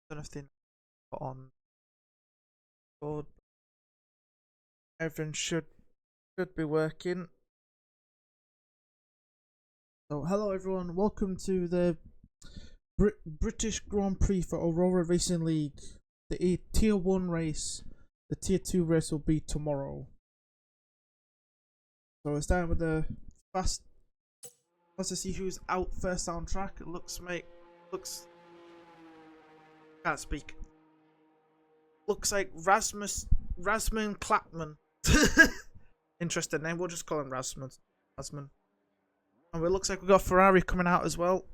don't know if they put on board. Everything should be working. So hello everyone, welcome to the British Grand Prix for Aurora Racing League. The Tier 1 race, the Tier 2 race will be tomorrow. So we're starting with the fast. Let's see who's out first on track. It looks can't speak. Looks like Rasmus Klapman. Interesting name. We'll just call him Rasmus. And it looks like we've got Ferrari coming out as well.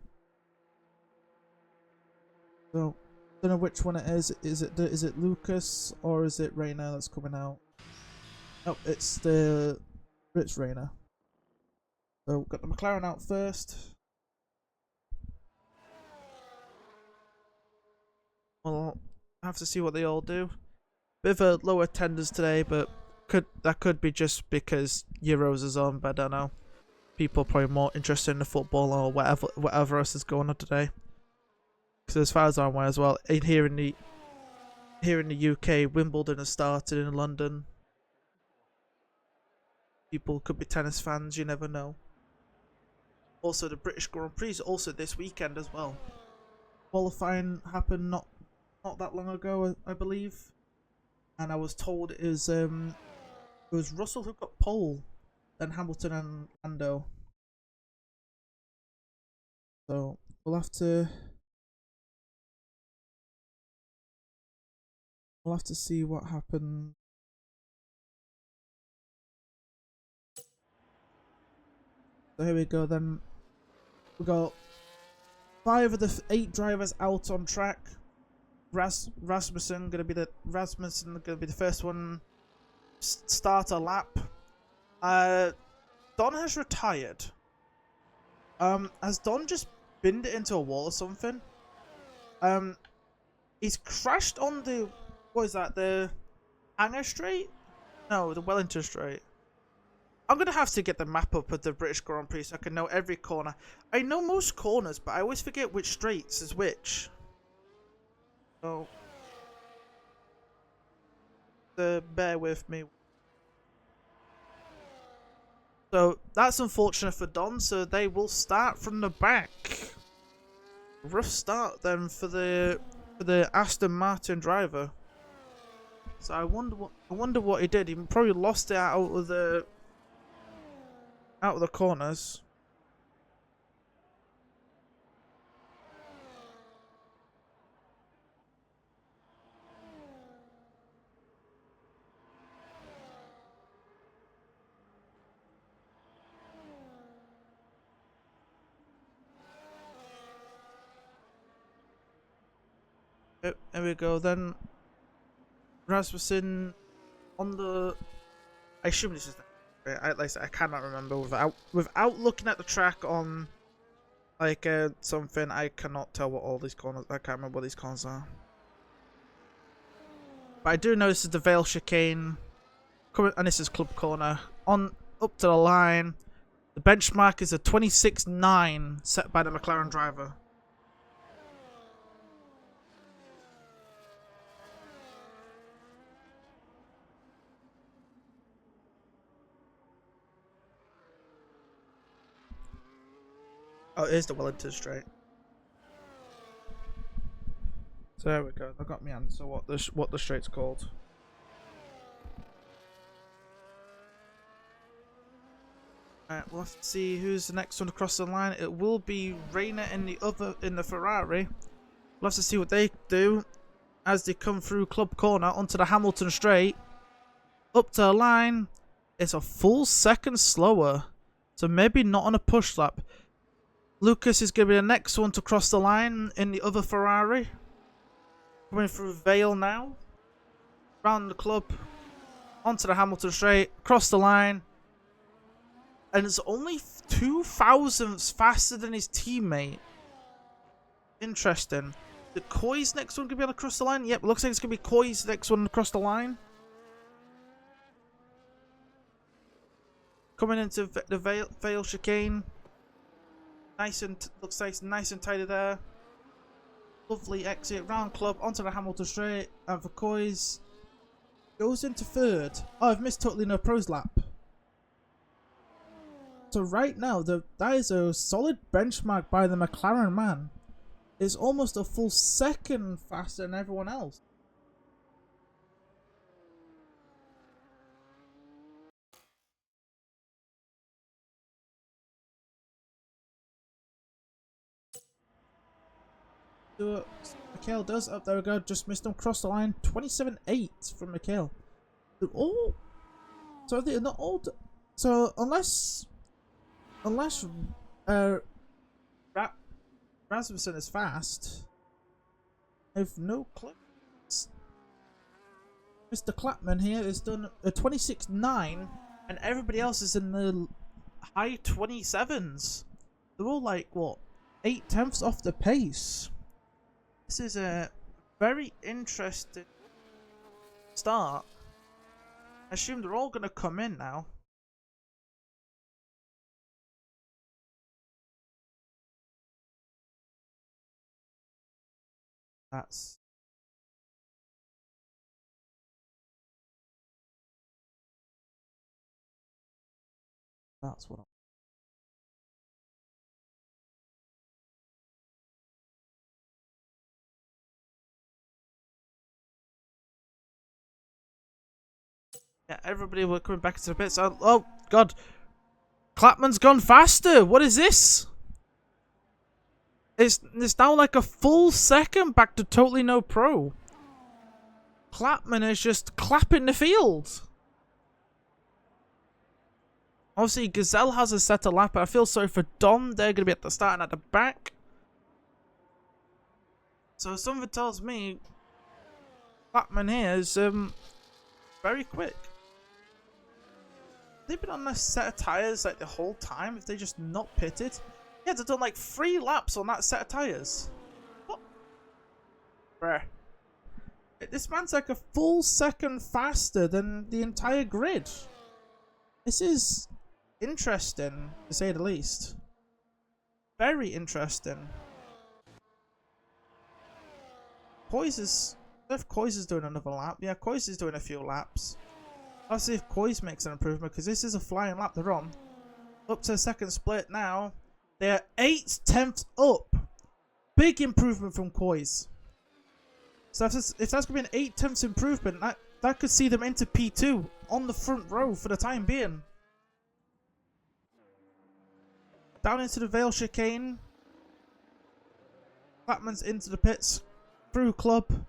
So, don't know which one it is. Is it Lucas or is it Rayner that's coming out? Oh, it's Rayner. So, we've got the McLaren out first. We'll have to see what they all do. Bit of a low attendance today, but that could be just because Euros is on, but I don't know. People are probably more interested in the football or whatever else is going on today. Because as far as I'm aware as well, here in the UK, Wimbledon has started in London. People could be tennis fans, you never know. Also, the British Grand Prix is also this weekend as well. Qualifying happened not that long ago, I believe, and I was told it was Russell who got pole, then Hamilton and Lando. So we'll have to see what happens. So here we go. Then we got 5 of the 8 drivers out on track. Rasmussen gonna be the first one. Start a lap. Don has retired. Has Don just binned it into a wall or something? He's crashed on the, what is that, the Hanger Straight? No, the Wellington Straight. I'm gonna have to get the map up of the British Grand Prix so I can know every corner. I know most corners, but I always forget which straights is which. So, bear with me. So that's unfortunate for Don. So they will start from the back. Rough start then for the Aston Martin driver. So I wonder what he did. He probably lost it out of the corners. There we go. Then Rasmussen on the. I assume this is. Like I said, I cannot remember without looking at the track on like something. I cannot tell what all these corners. I can't remember what these corners are. But I do know this is the Vale chicane, and this is club corner on up to the line. The benchmark is a 26.9 set by the McLaren driver. Oh, it is the Wellington Straight. So there we go. I got my answer. What the straight's called. Alright, we'll have to see who's the next one across the line. It will be Rayner in the Ferrari. We'll have to see what they do as they come through club corner onto the Hamilton Straight. Up to the line. It's a full second slower. So maybe not on a push lap. Lucas is going to be the next one to cross the line in the other Ferrari. Coming through Vale now. Round the club. Onto the Hamilton Straight. Across the line. And it's only 2 thousandths faster than his teammate. Interesting. The Coy's next one going to be able to cross the line? Yep, looks like it's going to be Coy's next one across the line. Coming into the Vale chicane. Looks nice and tidy there. Lovely exit round club onto the Hamilton straight, and for Coys goes into third. Oh, I've missed totally no pros lap. So right now, that is a solid benchmark by the McLaren man. It's almost a full second faster than everyone else. So Mikhail does. Up there we go. Just missed him. Cross the line. 27.8 from Mikhail. They're all. So they're not all. So unless Rasmussen is fast, I have no clue. Mr. Clapman here has done a 26.9, and everybody else is in the high 27s. They're all like what, 8/10 off the pace. This is a very interesting start. I assume they're all going to come in now. That's what I'm... Yeah, everybody were coming back into the pits. Oh god, Clapman's gone faster. What is this? It's now like a full second back to totally no pro. Clapman is just clapping the field. Obviously, Gazelle has a set a lap, but I feel sorry for Dom. They're going to be at the start and at the back. So something tells me Clapman here is very quick. They've been on a set of tyres like the whole time. If they just not pitted, yeah, they've done like 3 laps on that set of tyres. What? Bruh. This man's like a full second faster than the entire grid. This is interesting, to say the least. Very interesting. Coys is... if Coys is doing another lap. Yeah, Coys is doing a few laps. I'll see if Coys makes an improvement, because this is a flying lap they're on. Up to a second split now. They're 8/10 up. Big improvement from Coys. So if that's going to be an 8/10 improvement, that could see them into P2 on the front row for the time being. Down into the Vale chicane. Clapman's into the pits. Through club.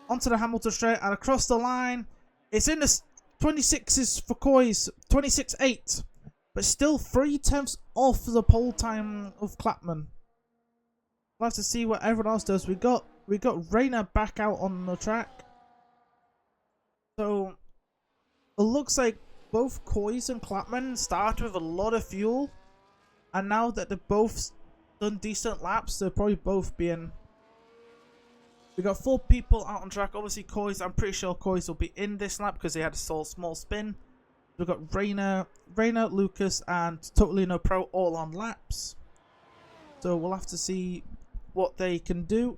Onto the Hamilton straight and across the line. It's in the 26s for Coys. 26.8. But still 3/10 off the pole time of Clapman. We'll have to see what everyone else does. We got Rayner back out on the track. So it looks like both Coys and Clapman started with a lot of fuel. And now that they've both done decent laps, they'll probably both be in. We got 4 people out on track. Obviously Coys, I'm pretty sure Coys will be in this lap because they had a small spin. We've got Rayner, Lucas, and Totally No Pro all on laps. So we'll have to see what they can do.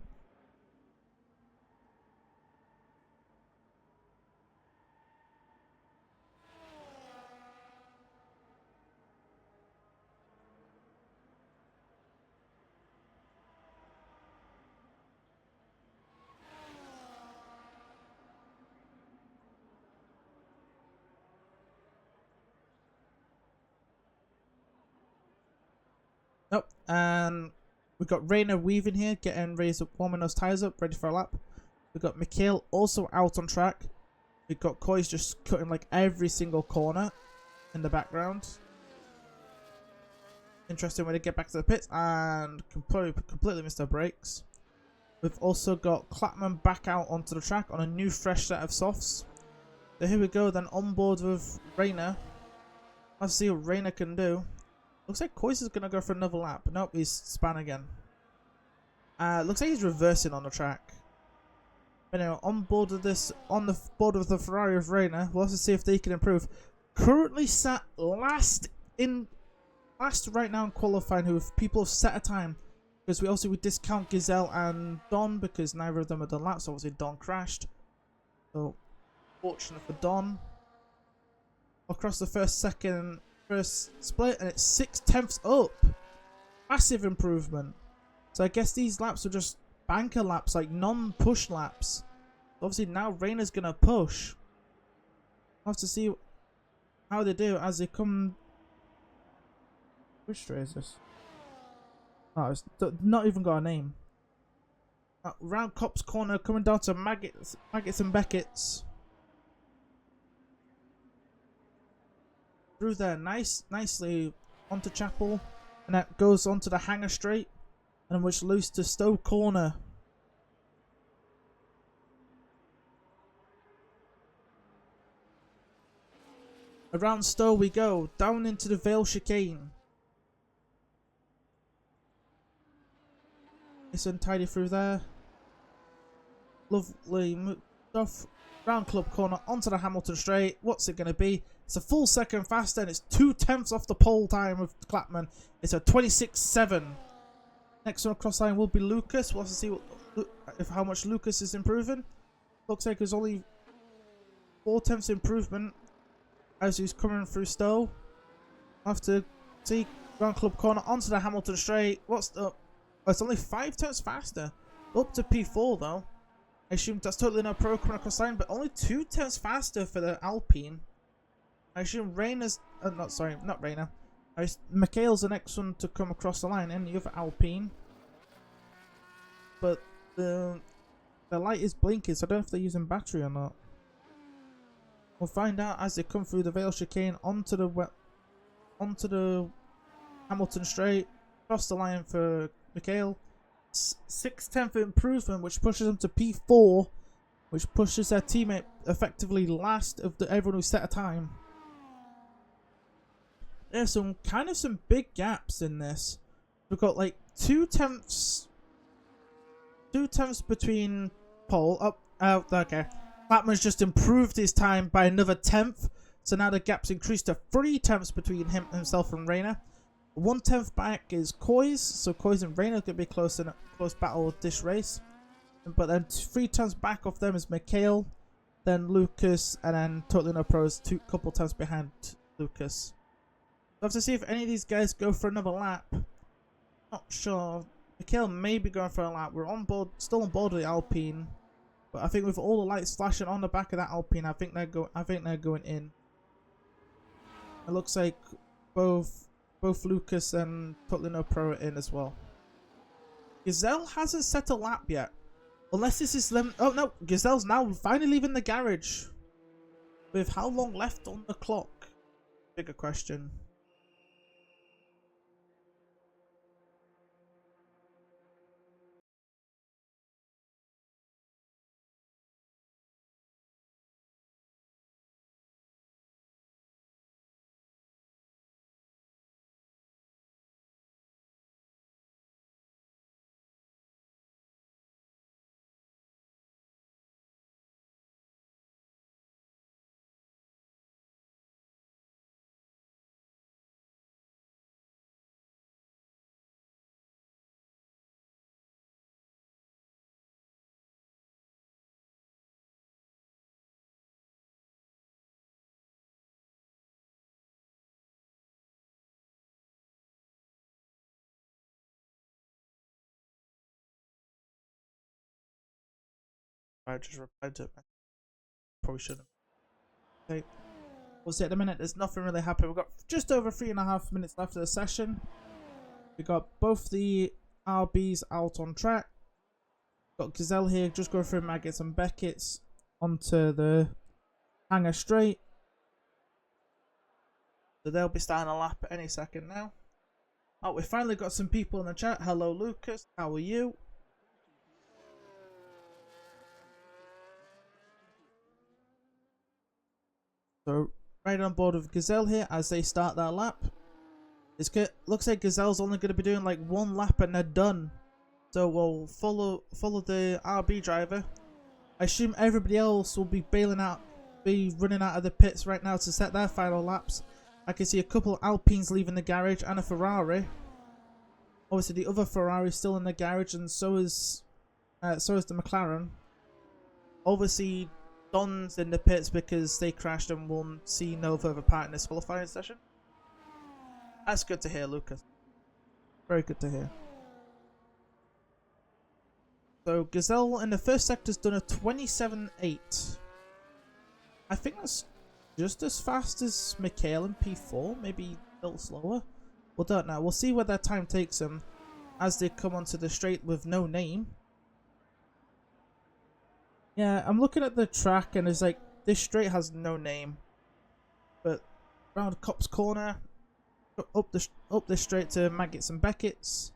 Nope, and we've got Rayner weaving here, warming those tyres up, ready for a lap. We've got Mikhail also out on track. We've got Coys just cutting like every single corner in the background. Interesting way to get back to the pits and completely missed our brakes. We've also got Clapman back out onto the track on a new fresh set of softs. So here we go then on board with Rayner. Let's see what Rayner can do. Looks like Coys is going to go for another lap. Nope, he's spun again. Looks like he's reversing on the track. But anyway, on board of the Ferrari of Rayner, we'll have to see if they can improve. Currently sat last right now in qualifying, who people have set a time Because we discount Gazelle and Don because neither of them have done laps. Obviously Don crashed. So fortunate for Don. Across the first split, and it's 6/10 up. Massive improvement. So I guess these laps are just banker laps, like non-push laps. Obviously now Rayna's gonna push. I'll have to see how they do as they come. Which straight is this? Oh, it's not even got a name. Round Cops Corner, coming down to Maggots and Beckett's. Through there, nicely onto Chapel, and that goes onto the Hangar Straight, and which loose to Stowe Corner. Around Stowe we go, down into the Vale Chicane. It's untidy through there. Lovely stuff. Round Club Corner onto the Hamilton Straight. What's it going to be? It's a full second faster, and it's 2/10 off the pole time of Clapman. It's a 26.7. Next one across line will be Lucas. We'll have to see how much Lucas is improving. Looks like there's only 4/10 improvement as he's coming through Stowe. I'll have to see. Round Club Corner onto the Hamilton Straight. What's the... Oh, it's only 5/10 faster. Up to P4 though. I assume that's totally no pro coming across line, but only 2/10 faster for the Alpine. I assume Rayna's... not Rayna. Mikhail's the next one to come across the line, and the other Alpine. But the light is blinking, so I don't know if they're using battery or not. We'll find out as they come through the Vale Chicane onto the Hamilton Straight, across the line for Mikhail. 6/10 improvement, which pushes them to P4, which pushes their teammate effectively last of everyone who set a time. There's some big gaps in this. We've got like 2/10 between pole. Okay. Clapman's just improved his time by another 10th, so now the gap's increased to 3/10 between himself and Rayna. 1/10 back is Coys, so Coys and Rayna are going to be close in a close battle this race. But then 3/10 back off them is Mikhail, then Lucas, and then Totally No Pros couple times behind Lucas. We'll have to see if any of these guys go for another lap. Not sure. Mikhail may be going for a lap. We're still on board with the Alpine, but I think with all the lights flashing on the back of that Alpine, I think they're going in. It looks like both Lucas and Totally No Pro are in as well. Gazelle hasn't set a lap yet, unless this is them. Oh no, Gazelle's now finally leaving the garage. With how long left on the clock? Bigger question. I just replied to it. Probably shouldn't. Okay. We'll see at the minute. There's nothing really happening. We've got just over 3.5 minutes left of the session. We got both the RBs out on track. Got Gazelle here just going through Maggots and Beckett's onto the Hangar Straight. So they'll be starting a lap any second now. Oh, we finally got some people in the chat. Hello, Lucas. How are you? So right on board with Gazelle here as they start their lap. Looks like Gazelle's only going to be doing like one lap and they're done. So we'll follow the RB driver. I assume everybody else will be running out of the pits right now to set their final laps. I can see a couple Alpines leaving the garage and a Ferrari. Obviously, the other Ferrari is still in the garage, and so is the McLaren. Obviously, Don's in the pits because they crashed and will see no further part in this qualifying session. That's good to hear, Lucas. Very good to hear. So Gazelle in the first sector has done a 27.8. I think that's just as fast as Mikhail in P4, maybe a little slower. We don't know. We'll see where their time takes them as they come onto the straight with no name. Yeah, I'm looking at the track and it's like this straight has no name, but round Cop's Corner, up this straight to Maggots and Beckett's.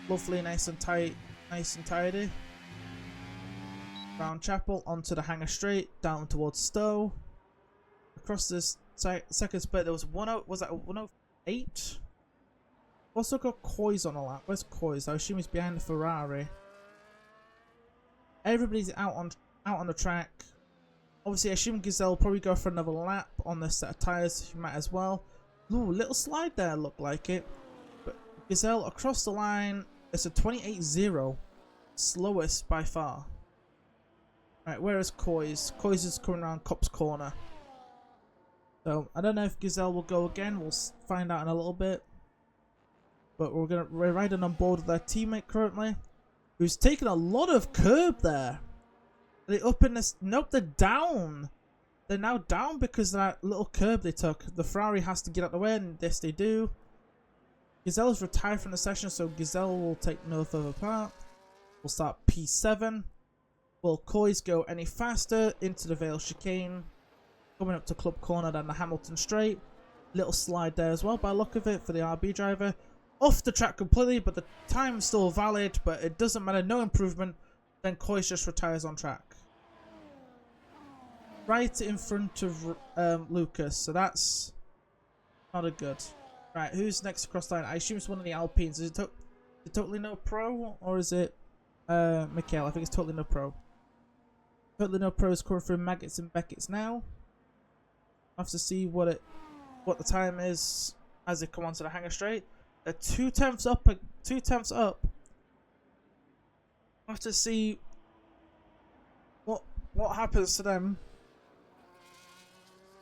Lovely, nice and tight, nice and tidy. Round Chapel onto the Hangar Straight, down towards Stowe. Across this second split, there was was that 108? Also got Coys on a lap. Where's Coys? I assume he's behind the Ferrari. Everybody's out on the track. Obviously, I assume Gazelle will probably go for another lap on this set of tyres. He might as well. Ooh, little slide there, looked like it. But Gazelle across the line. It's a 28.0. Slowest by far. Right, where is Coys? Coys is coming around Cop's Corner. So, I don't know if Gazelle will go again. We'll find out in a little bit. But we're riding on board with their teammate currently, who's taking a lot of curb there. Are they up in this? Nope, they're down. They're now down because of that little curb they took. The Ferrari has to get out the way, and this they do. Gazelle's retired from the session, so Gazelle will take no further part. We'll start P7. Will Coys go any faster into the Vale chicane? Coming up to Club Corner, then the Hamilton Straight. Little slide there as well, by the look of it, for the RB driver. Off the track completely, but the time's still valid, but it doesn't matter, no improvement. Then Coys just retires on track. Right in front of Lucas, so that's not a good. Right, who's next across the line? I assume it's one of the Alpines. Is it Totally No Pro, or is it Mikhail? I think it's Totally No Pro. Totally No Pro is coming through Maggots and Beckett's now. I have to see what the time is as they come onto the Hangar Straight. They're 2/10 up. 2/10 up. I have to see what happens to them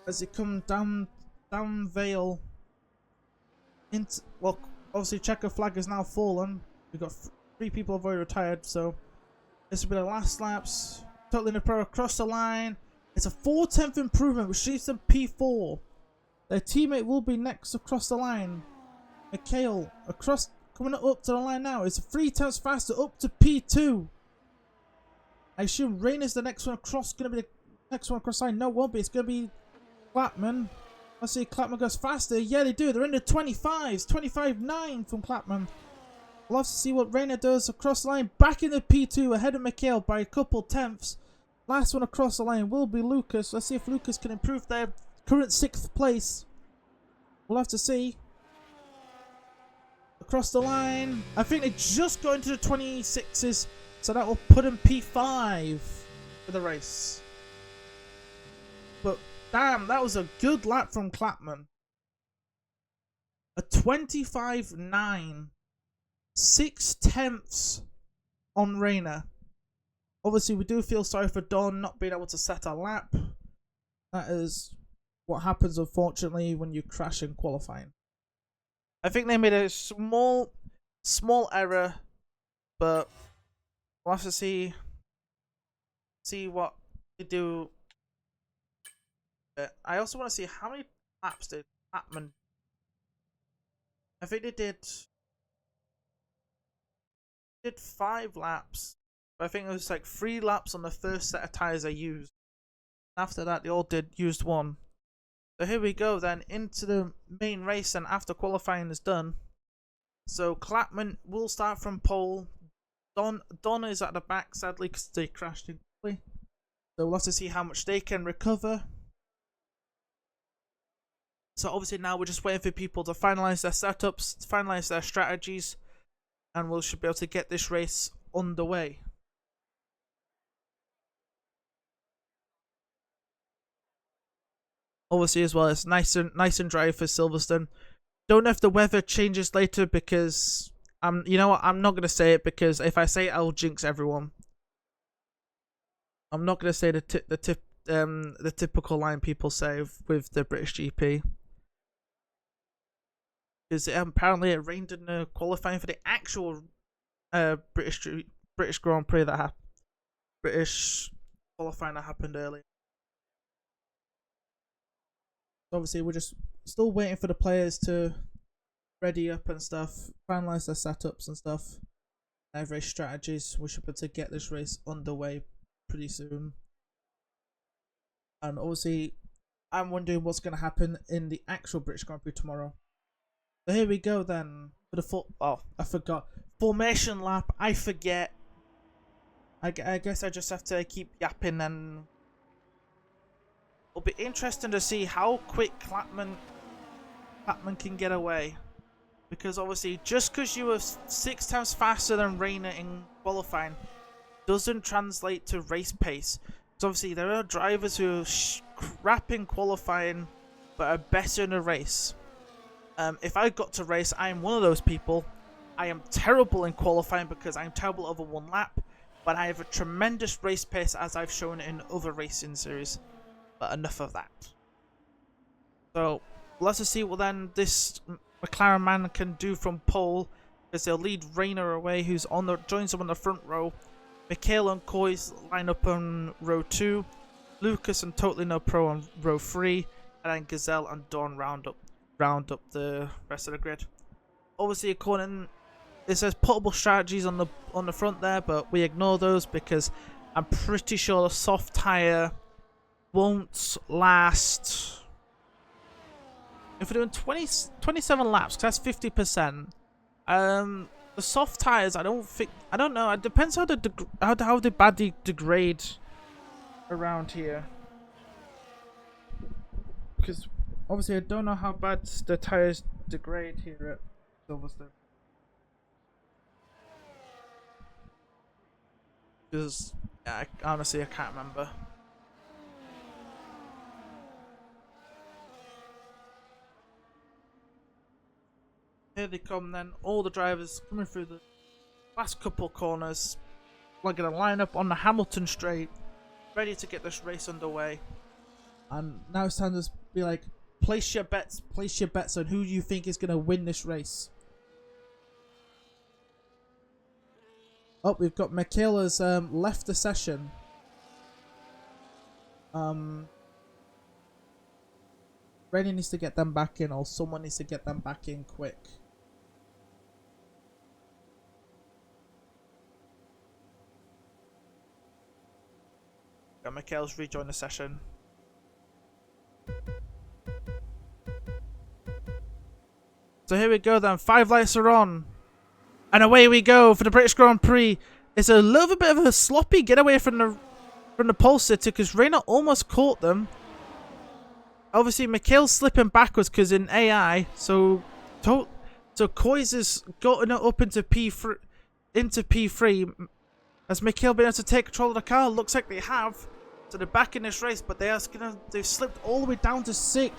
as they come down Vale. Into, well, obviously checker flag has now fallen. We've got 3 people have already retired, so this will be the last laps. Totally No Pro across the line. It's a 4/10 improvement, which leaves them P4. Their teammate will be next across the line. Mikhail across, coming up to the line now. It's 3/10 faster, up to P2. I assume Rain is the next one across. Going to be the next one across the line. No, it won't be. It's going to be Clapman. Let's see, Clapman goes faster. Yeah, they do. They're in the 25s. 25.9 from Clapman. We'll have to see what Rayner does across the line. Back in the P2, ahead of Mikhail by a couple tenths. Last one across the line will be Lucas. Let's see if Lucas can improve their current 6th place. We'll have to see. Across the line. I think they just got into the 26s, so that will put him P5 for the race. But damn, that was a good lap from Clapman. A 25.9. 6/10 on Rayner. Obviously, we do feel sorry for Don not being able to set a lap. That is what happens, unfortunately, when you crash in qualifying. I think they made a small error, but we'll have to see what they do. I also want to see how many laps did Clapman. I think they did 5 laps. But I think it was like 3 laps on the first set of tyres they used. After that, they all used 1. So here we go then, into the main race, and after qualifying is done. So Clapman will start from pole. Don is at the back, sadly, because they crashed in quickly. So we'll have to see how much they can recover. So obviously now we're just waiting for people to finalise their setups, finalise their strategies, and we should be able to get this race underway. Obviously as well, it's nice and dry for Silverstone. Don't know if the weather changes later because you know what, I'm not gonna say it because if I say it, I'll jinx everyone. I'm not gonna say the typical line people say with the British GP. Because apparently it rained in the qualifying for the actual British Grand Prix that British qualifying that happened earlier. Obviously, we're just still waiting for the players to ready up and stuff, finalize their setups and stuff, their race strategies. We should be able to get this race underway pretty soon. And obviously, I'm wondering what's going to happen in the actual British Grand Prix tomorrow. So here we go then for the I forgot formation lap. I forget. I guess I just have to keep yapping, and it'll be interesting to see how quick Clapman can get away, because obviously just because you were 6 times faster than Rayner in qualifying doesn't translate to race pace. So obviously there are drivers who are crap in qualifying but are better in a race. If I got to race, I am one of those people. I am terrible in qualifying because I'm terrible over one lap, but I have a tremendous race pace as I've shown in other racing series. But enough of that. So let's just see what then this McLaren man can do from pole, because they'll lead Rayner away, who's joins them on the front row. Mikhail and Coy's line up on row 2. Lucas and Totally No Pro on row 3, and then Gazelle and Dawn round up the rest of the grid. Obviously, according, it says potable strategies on the front there, but we ignore those because I'm pretty sure the soft tire won't last. If we're doing 27 laps, because that's 50%. The soft tires, I don't know. It depends how the bad degrade around here. Because obviously I don't know how bad the tires degrade here at Silverstone. Because honestly I can't remember. Here they come then, all the drivers coming through the last couple corners. We're going to line up on the Hamilton straight, ready to get this race underway. And now it's time to be like, place your bets on who you think is going to win this race. Oh, we've got Michaela's left the session. Rennie needs to get them back in, or someone needs to get them back in quick. Mikhail's rejoined the session. So here we go then, 5 lights are on. And away we go for the British Grand Prix. It's a little bit of a sloppy getaway from the pole sitter because Rayner almost caught them. Obviously Mikhail's slipping backwards because in AI, so Coy's has gotten it up into P3. Has Mikhail been able to take control of the car? Looks like they have. So they're back in this race, but they've slipped all the way down to 6th.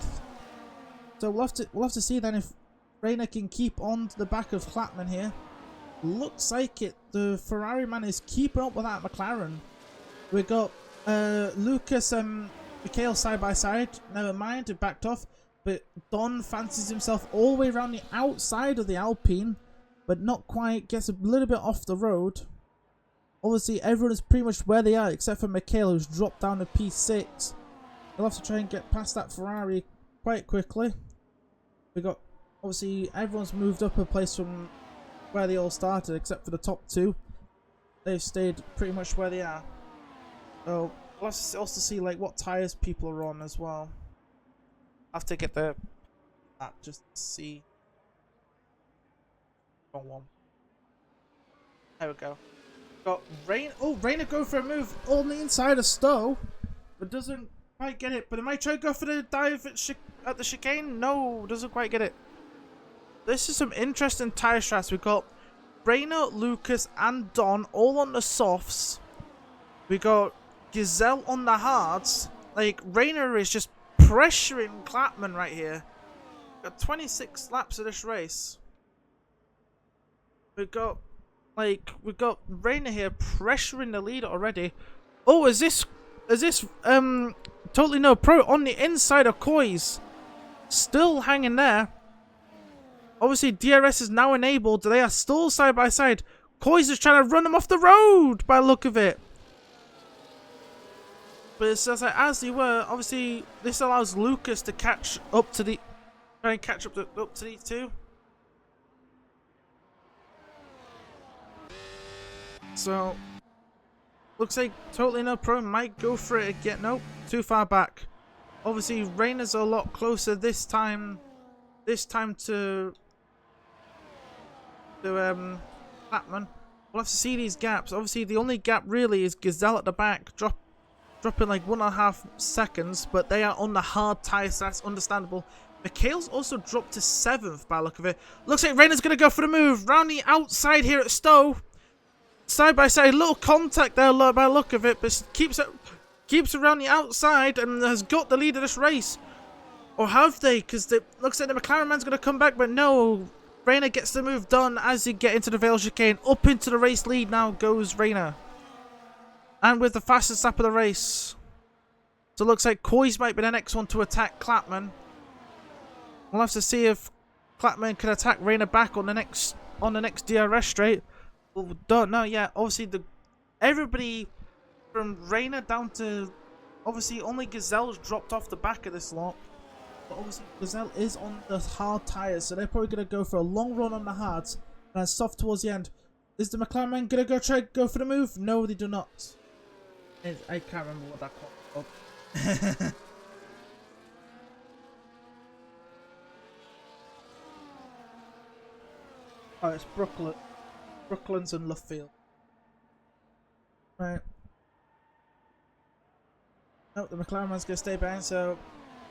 So we'll have to see then if Rayner can keep on to the back of Clapman here. Looks like it. The Ferrari man is keeping up with that McLaren. We got Lucas and Mikhail side by side. Never mind, it backed off. But Don fancies himself all the way around the outside of the Alpine, but not quite. Gets a little bit off the road. Obviously, everyone is pretty much where they are, except for Mikhail, who's dropped down to P6. They'll have to try and get past that Ferrari quite quickly. We got, obviously, everyone's moved up a place from where they all started, except for the top 2. They've stayed pretty much where they are. So, we'll have to also see like what tyres people are on as well. I have to get that just to see. Wrong one. There we go. Got Rain. Oh, Rayner go for a move on the inside of Stowe, but doesn't quite get it. But it might try to go for the dive at the chicane. No, doesn't quite get it. This is some interesting tyre strats. We've got Rayner, Lucas, and Don all on the softs. We got Gazelle on the hards. Like Rayner is just pressuring Clapman right here. Got 26 laps of this race. We've got Rainer here pressuring the leader already. Oh, is this Totally No Pro on the inside of Koi's? Still hanging there. Obviously, DRS is now enabled. They are still side by side. Koi's is trying to run them off the road by the look of it. But it's just like, as they were, obviously, this allows Lucas to catch up to the... Try and catch up to these two. So, looks like Totally No Pro might go for it again. Nope, too far back. Obviously, Rainer's a lot closer this time. To Clapman. We'll have to see these gaps. Obviously, the only gap really is Gazelle at the back, dropping like 1.5 seconds, but they are on the hard tyres, so that's understandable. Mikhail's also dropped to 7th by the look of it. Looks like Rainer's going to go for the move. Round the outside here at Stowe. Side by side, little contact there by the look of it, but keeps around the outside and has got the lead of this race. Or have they? Because it looks like the McLaren man's going to come back, but no. Rainer gets the move done as he get into the Vale chicane. Up into the race lead now goes Rainer. And with the fastest lap of the race. So it looks like Koi's might be the next one to attack Clapman. We'll have to see if Clapman can attack Rainer back on the next DRS straight. Well, don't know yet. Obviously, everybody from Rainer down to obviously only Gazelle's dropped off the back of this lot. But obviously Gazelle is on the hard tyres, so they're probably gonna go for a long run on the hards and soft towards the end. Is the McLaren man gonna go for the move? No, they do not. I can't remember what that called. Oh, it's Brooklands and Luffield. Right. No, the McLaren man's going to stay behind, so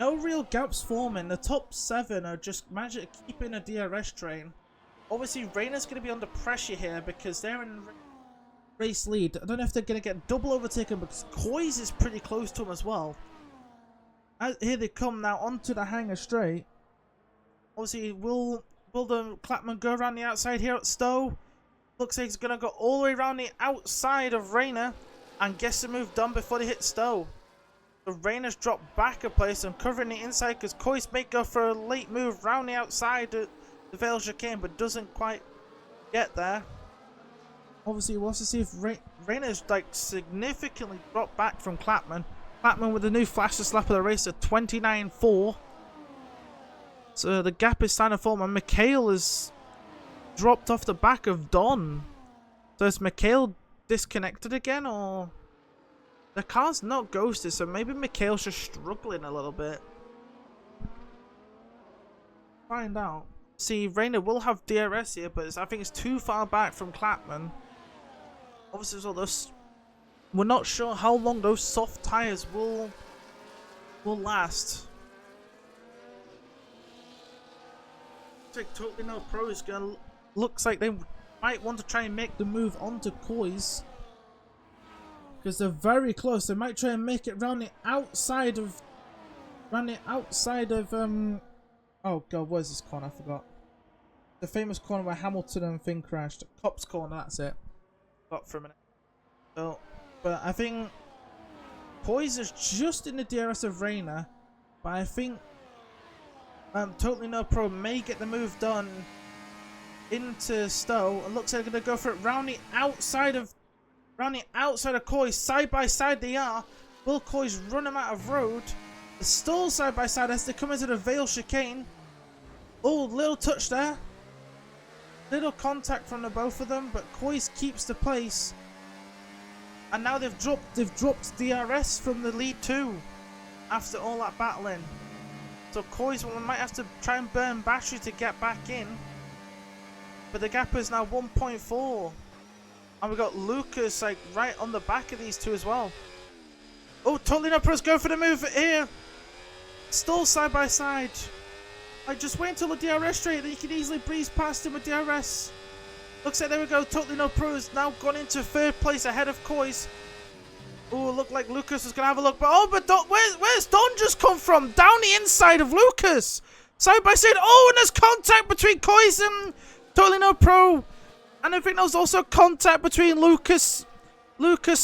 no real gaps forming. The top 7 are just managing to keep in a DRS train. Obviously, Rainer's going to be under pressure here because they're in race lead. I don't know if they're going to get double overtaken because Koi's is pretty close to him as well. Here they come now onto the hangar straight. Obviously, will the Clapman go around the outside here at Stowe? Looks like he's going to go all the way around the outside of Rainer and gets the move done before they hit Stowe. So Rainer's dropped back a place and covering the inside because Koi's may go for a late move round the outside of the Vale chicane but doesn't quite get there. Obviously, we'll have to see if Rainer's like significantly dropped back from Clapman. Clapman with the new fastest lap of the race at 29.4. So the gap is starting to form, and Mikhail is dropped off the back of Don. So is Mikhail disconnected again, or the car's not ghosted? So maybe Mikhail's just struggling a little bit. Find out. See, Rainer will have DRS here, but I think it's too far back from Clapman. Obviously, so we're not sure how long those soft tires will last. Like Totally No Pro is gonna looks like they might want to try and make the move onto Koi's because they're very close. They might try and make it round the outside of oh god, what is this corner? I forgot. The famous corner where Hamilton and Finn crashed. Cops corner, that's it. Got for a minute. So, but I think Koi's is just in the DRS of Rainer, but I think Totally No Pro may get the move done into Stowe. It looks like they're going to go for it round the outside of Koi's. Side by side they are. Will Koi's run them out of road? They're still side by side as they come into the Vale chicane. Oh, little touch there. Little contact from the both of them, but Koi's keeps the place. And now they've dropped DRS from the lead too after all that battling. So Koi's might have to try and burn battery to get back in. But the gap is now 1.4. And we've got Lucas like right on the back of these two as well. Oh, Totally No Pro's going for the move here. Still side by side. Like, just wait until the DRS straight, then you can easily breeze past him with DRS. Looks like there we go. Totally No Pro has now gone into 3rd place ahead of Koi's. Oh, looked like Lucas was going to have a look. But where's Don just come from? Down the inside of Lucas. Side by side. Oh, and there's contact between Koiz and Totally No Pro. And I think there was also contact between Lucas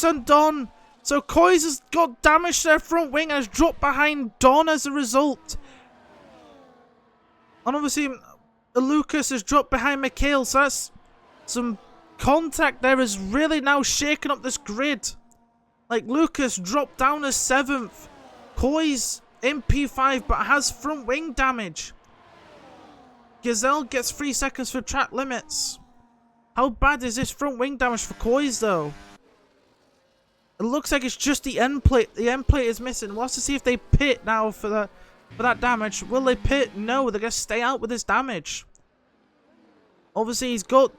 and Don. So Koiz has got damage to their front wing and has dropped behind Don as a result. And obviously, Lucas has dropped behind Mikhail. So that's some contact there is really now shaking up this grid. Like, Lucas dropped down to 7th. Koiz in P5 but has front wing damage. Gazelle gets 3 seconds for track limits. How bad is this front wing damage for Koiz though? It looks like it's just the end plate. The end plate is missing. We'll have to see if they pit now for that damage. Will they pit? No, they're gonna stay out with this damage. Obviously he's got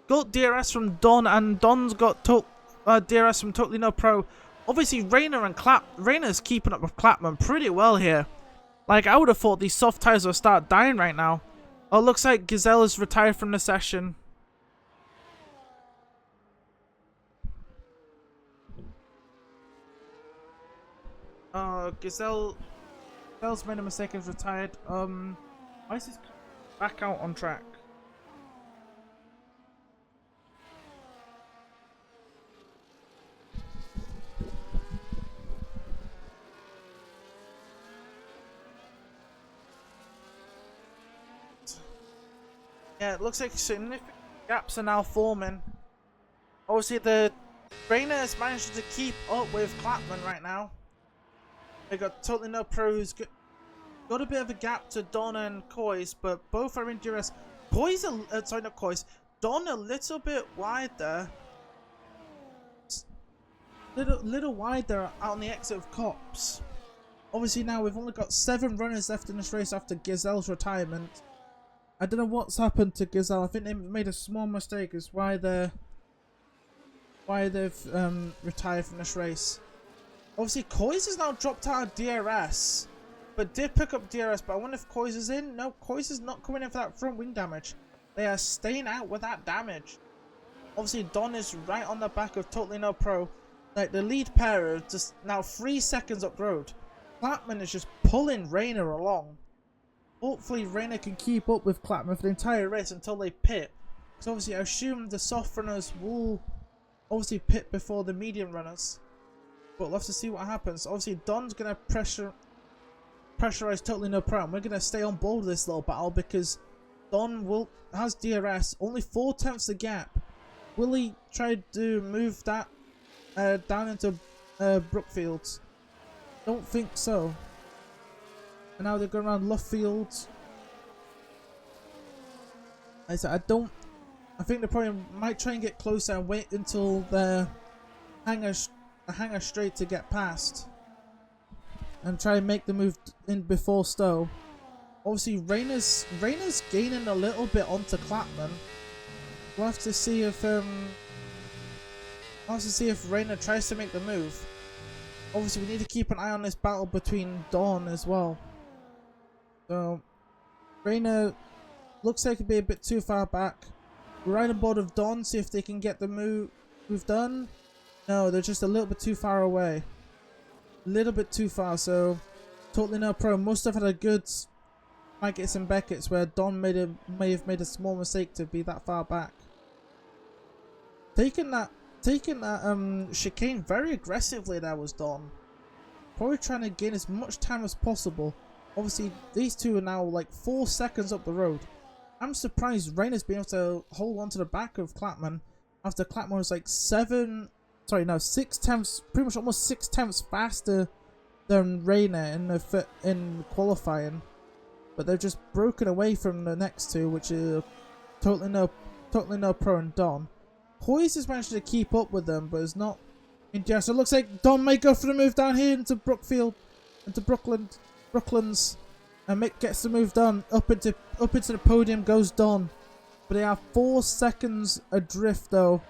DRS from Don, and Don's got DRS from Totally No Pro. Obviously Rayna's keeping up with Clapman pretty well here. Like, I would have thought these soft tires would start dying right now. Oh, it looks like Gazelle is retired from the session. Gazelle's made a mistake and is retired. Why is this back out on track? Yeah, it looks like significant gaps are now forming. Obviously, the Rayna has managed to keep up with Clapman right now. They got Totally No Pro, who's got a bit of a gap to Don and Koiz, but both are in DRS. Sorry, not Koiz. Don a little bit wide there. Little wide there out on the exit of Cops. Obviously now we've only got 7 runners left in this race after Gazelle's retirement. I don't know what's happened to Gazelle. I think they made a small mistake as why they've retired from this race. Obviously, Koiz has now dropped out of DRS, but did pick up DRS. But I wonder if Koiz is in. No, Koiz is not coming in for that front wing damage. They are staying out with that damage. Obviously, Don is right on the back of Totally No Pro. Like, the lead pair are just now 3 seconds up the road. Clapman is just pulling Rayna along. Hopefully, Rayna can keep up with Clapman for the entire race until they pit. Because obviously, I assume the soft runners will obviously pit before the medium runners. But we'll have to see what happens. Obviously, Don's going to pressurize Totally No Pro. And we're going to stay on board with this little battle because Don has DRS. Only 4 tenths the gap. Will he try to move that down into Brookfields? Don't think so. And now they're going around Lovefields. I said, I think they probably might try and get closer and wait until the hanger straight to get past. And try and make the move in before Stowe. Obviously, Rayna's gaining a little bit onto Clapman. We'll have to see if Rayna tries to make the move. Obviously, we need to keep an eye on this battle between Dawn as well. So, Rayna looks like it'd be a bit too far back. We're right on board with Dawn, see if they can get the move done. No, they're just a little bit too far away. A little bit too far, so Totally No Pro must have had a good Maggots and Beckett's where Don may have made a small mistake to be that far back. Taking that chicane very aggressively there was Don. Probably trying to gain as much time as possible. Obviously, these two are now like 4 seconds up the road. I'm surprised Rayna's been able to hold on to the back of Clapman after Clapman was like 6 tenths, pretty much almost 6 tenths faster than Rayna in qualifying. But they're just broken away from the next two, which is Totally No Pro and Don. Koiz has managed to keep up with them, but is not in DRS. So it looks like Don may go for the move down here into Brooklands, and Mick gets the move done. Up into the podium goes Don, but they are 4 seconds adrift though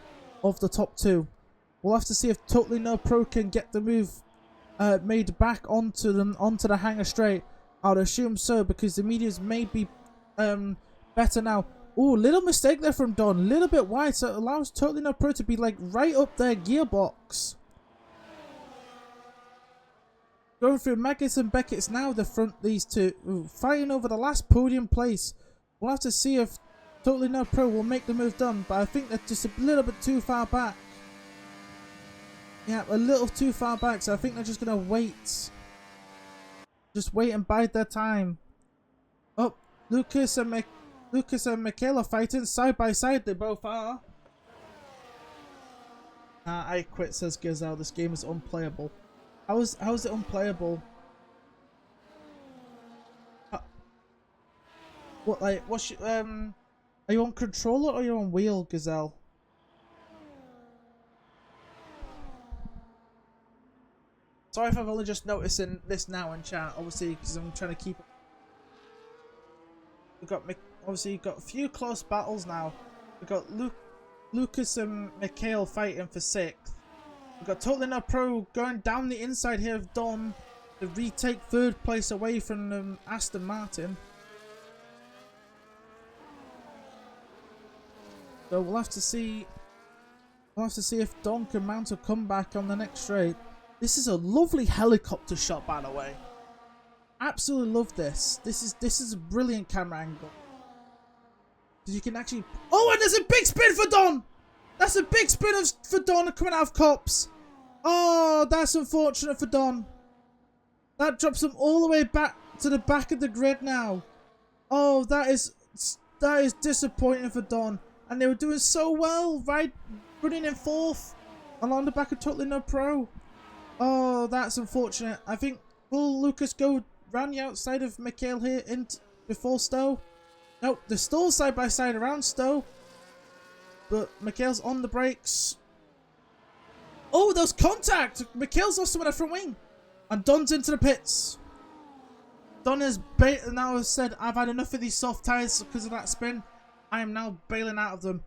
of the top two. We'll have to see if Totally No Pro can get the move made back onto the hanger straight. I'd assume so because the mediums may be better now. Ooh, little mistake there from Don. A little bit wide, so it allows Totally No Pro to be like right up their gearbox. Going through Maggis and Beckett's now, the front, these two, fighting over the last podium place. We'll have to see if Totally No Pro will make the move done, but I think they're just a little bit too far back. Yeah, a little too far back, so I think they're just going to wait. Just wait and bide their time. Oh, Lucas and Michaela fighting side by side, they both are. I quit, says Gazelle. This game is unplayable. How is it unplayable? What, like, what's your, are you on controller or are you on wheel, Gazelle? Sorry if I've only just noticing this now in chat, obviously, because I'm trying to keep. We've got obviously you've got a few close battles now. We've got Lucas and Mikhail fighting for 6th. We've got Totally No Pro going down the inside here of Don to retake 3rd place away from Aston Martin. So we'll have to see. We'll have to see if Don can mount a comeback on the next straight. This is a lovely helicopter shot, by the way. Absolutely love this. This is a brilliant camera angle. Because you can actually. Oh, and there's a big spin for Don. That's a big spin for Don coming out of Cops. Oh, that's unfortunate for Don. That drops him all the way back to the back of the grid now. Oh, that is disappointing for Don. And they were doing so well, right? Running in 4th along the back of Totally No Pro. Oh, that's unfortunate. I think, will Lucas go round the outside of Mikhail here before Stowe? Nope, they're still side by side around Stowe. But Mikhail's on the brakes. Oh, there's contact! Mikhail's lost him at the front wing. And Don's into the pits. Don has now said, I've had enough of these soft tyres because of that spin. I am now bailing out of them.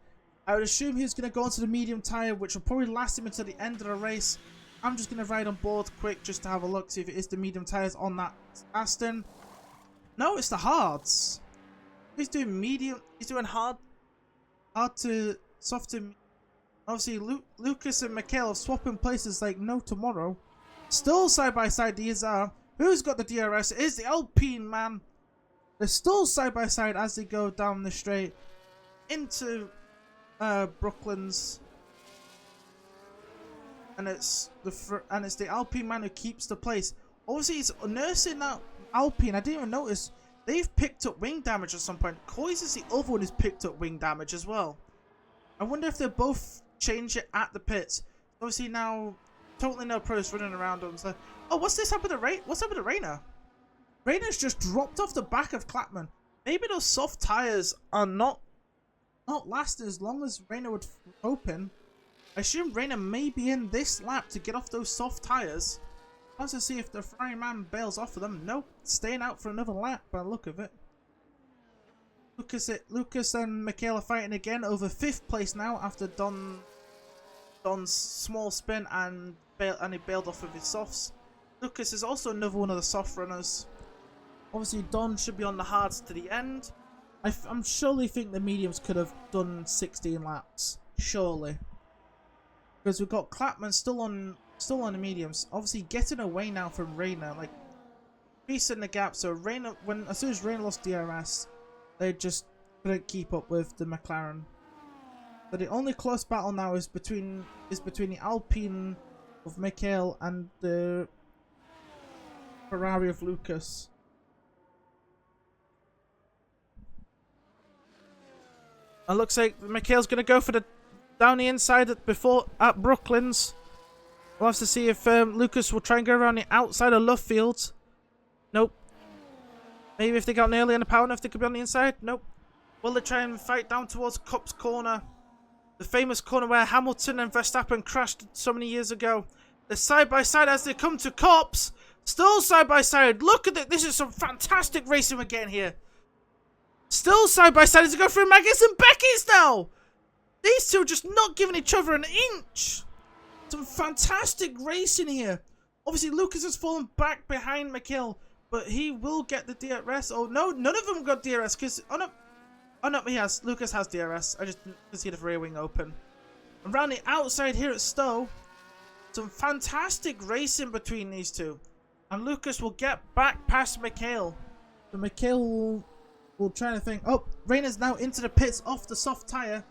I would assume he's going to go onto the medium tyre, which will probably last him until the end of the race. I'm just going to ride on board quick just to have a look, see if it is the medium tyres on that Aston. No, it's the hards. He's doing medium. He's doing hard to soft to. Obviously, Lucas and Mikhail swapping places like no tomorrow. Still side by side, these are. Who's got the DRS? It is the Alpine man. They're still side by side as they go down the straight into Brooklands. And it's the Alpine man who keeps the place. Obviously, he's nursing that Alpine. I didn't even notice. They've picked up wing damage at some point. Coys is the other one who's picked up wing damage as well. I wonder if they both change it at the pits. Obviously now, Totally No Pro is running around them. So, oh, what's happened to Rainer? Rainer's just dropped off the back of Clapman. Maybe those soft tyres are not lasting as long as Rainer would hoping. I assume Rainer may be in this lap to get off those soft tyres. Let's just see if the Ferrari man bails off of them. Nope, staying out for another lap by the look of it. Lucas and Mikhail are fighting again over 5th place now after Don's small spin and he bailed off of his softs. Lucas is also another one of the soft runners. Obviously, Don should be on the hards to the end. I'm surely think the mediums could have done 16 laps. Surely. Because we've got Clapman still on the mediums. Obviously, getting away now from Rainer. Like, increasing the gap. So, Rainer, as soon as Rainer lost DRS, they just couldn't keep up with the McLaren. So, the only close battle now is between the Alpine of Mikhail and the Ferrari of Lucas. It looks like Mikhail's going to go for the down the inside at Brooklands. We'll have to see if Lucas will try and go around the outside of Lovefield. Nope. Maybe if they got nearly in the power enough, they could be on the inside. Nope. Will they try and fight down towards Cop's corner? The famous corner where Hamilton and Verstappen crashed so many years ago. They're side by side as they come to Cop's. Still side by side. Look at it. This is some fantastic racing we're getting here. Still side by side as they go through Maggis and Becky's now. These two are just not giving each other an inch. Some fantastic racing here. Obviously, Lucas has fallen back behind Mikhail, but he will get the DRS. Oh, no, none of them got DRS because... Oh, no, he has. Lucas has DRS. I just didn't see the rear wing open. Around the outside here at Stowe, some fantastic racing between these two. And Lucas will get back past Mikhail. So Mikhail will try to think, oh, Rayna's now into the pits off the soft tyre.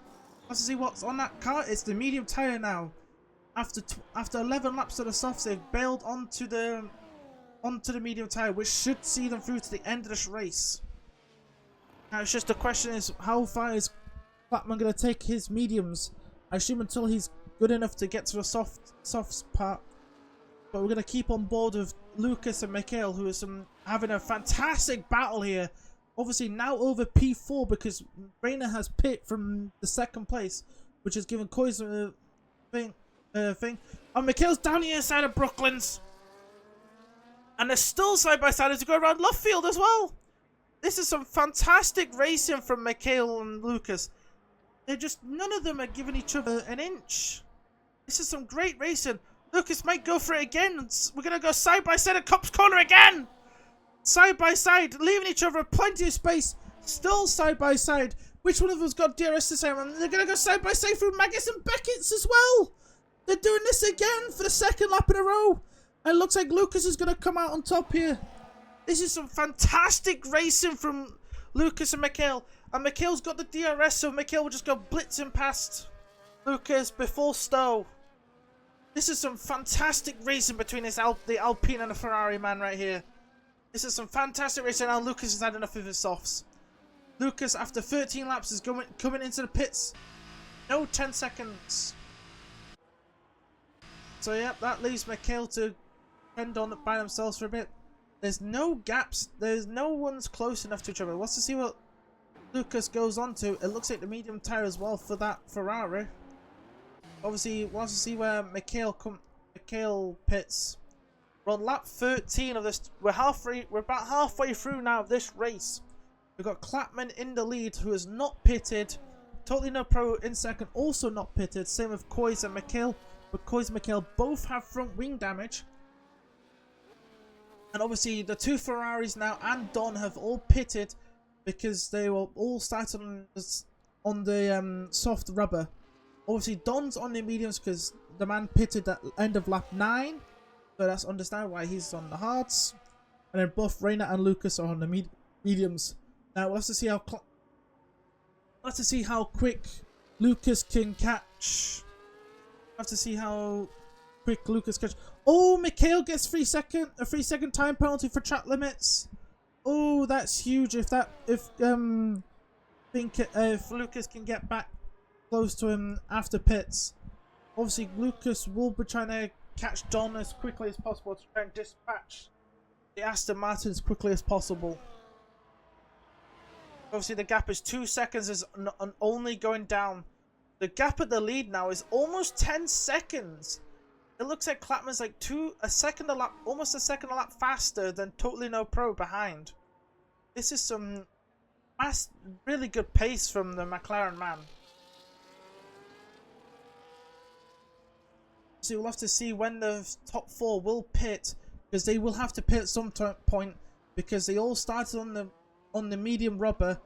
Let's see what's on that car. It's the medium tyre now. After 11 laps of the softs, they've bailed onto the medium tyre, which should see them through to the end of this race. Now it's just the question is, how far is Clapman going to take his mediums? I assume until he's good enough to get to the softs part. But we're going to keep on board with Lucas and Mikhail, who is having a fantastic battle here. Obviously now over P4 because Rayna has pit from the second place, which has given Koi's thing. And Mikhail's down the inside of Brooklyn's. And they're still side by side as we go around left field as well. This is some fantastic racing from Mikhail and Lucas. They're just, none of them are giving each other an inch. This is some great racing. Lucas might go for it again. We're going to go side by side at Cop's Corner again. Side by side, leaving each other plenty of space. Still side by side. Which one of them's got DRS this time? And they're going to go side by side through Maggis and Beckett's as well. They're doing this again for the second lap in a row. And it looks like Lucas is going to come out on top here. This is some fantastic racing from Lucas and Mikhail. And Mikhail's got the DRS, so Mikhail will just go blitzing past Lucas before Stowe. This is some fantastic racing between the Alpine and the Ferrari man right here. This is some fantastic racing. Now Lucas has had enough of his softs. Lucas, after 13 laps, is coming into the pits. No 10 seconds. So, yep, that leaves Mikhail to fend on by themselves for a bit. There's no gaps. There's no one's close enough to each other. Let's see what Lucas goes on to. It looks like the medium tyre as well for that Ferrari. Obviously, wants to see where Mikhail pits. We're on lap 13 of this. We're about halfway through now of this race. We've got Clapman in the lead, who is not pitted. Totally No Pro in second, also not pitted. Same with Koiz and Mikhail. But Koiz and Mikhail both have front wing damage. And obviously the two Ferraris now and Don have all pitted because they will all start on the soft rubber. Obviously Don's on the mediums because the man pitted at end of lap 9. So that's understandable why he's on the hards. And then both Rayna and Lucas are on the mediums. Now we'll have to see how quick Lucas can catch. We'll have to see how quick Lucas catch. Oh, Mikhail gets a 3 second time penalty for track limits. Oh, that's huge. If Lucas can get back close to him after pits. Obviously, Lucas will be trying to catch Don as quickly as possible to try and dispatch the Aston Martin as quickly as possible. Obviously, the gap is 2 seconds and only going down. The gap at the lead now is almost 10 seconds. It looks like Clapman's like almost a second a lap faster than Totally No Pro behind. This is some really good pace from the McLaren man. So we'll have to see when the top 4 will pit, because they will have to pit at some point because they all started on the medium rubber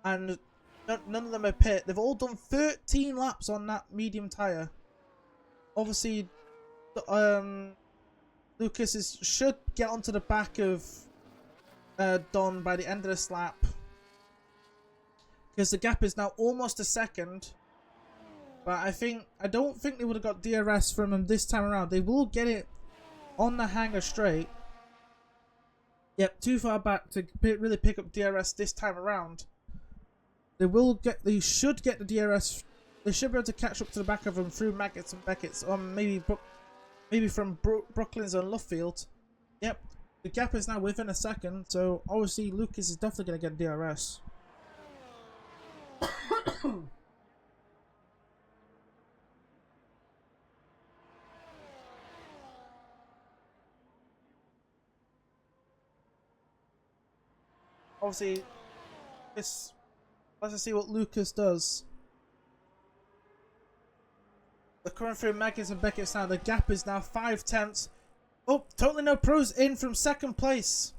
and none of them are pit. They've all done 13 laps on that medium tyre. Obviously, Lucas should get onto the back of Don by the end of this lap, because the gap is now almost a second. But I don't think they would have got DRS from him this time around. They will get it on the hanger straight. Yep, too far back to really pick up DRS this time around. They should get the DRS. They should be able to catch up to the back of him through Maggots and Beckett's, or maybe from Brooklyn's and Luffield. Yep, the gap is now within a second, so obviously Lucas is definitely going to get DRS. Obviously, let's just see what Lucas does. The current through Maggots and Beckett's now. The gap is now 5 tenths. Oh, Totally No Pro's in from second place.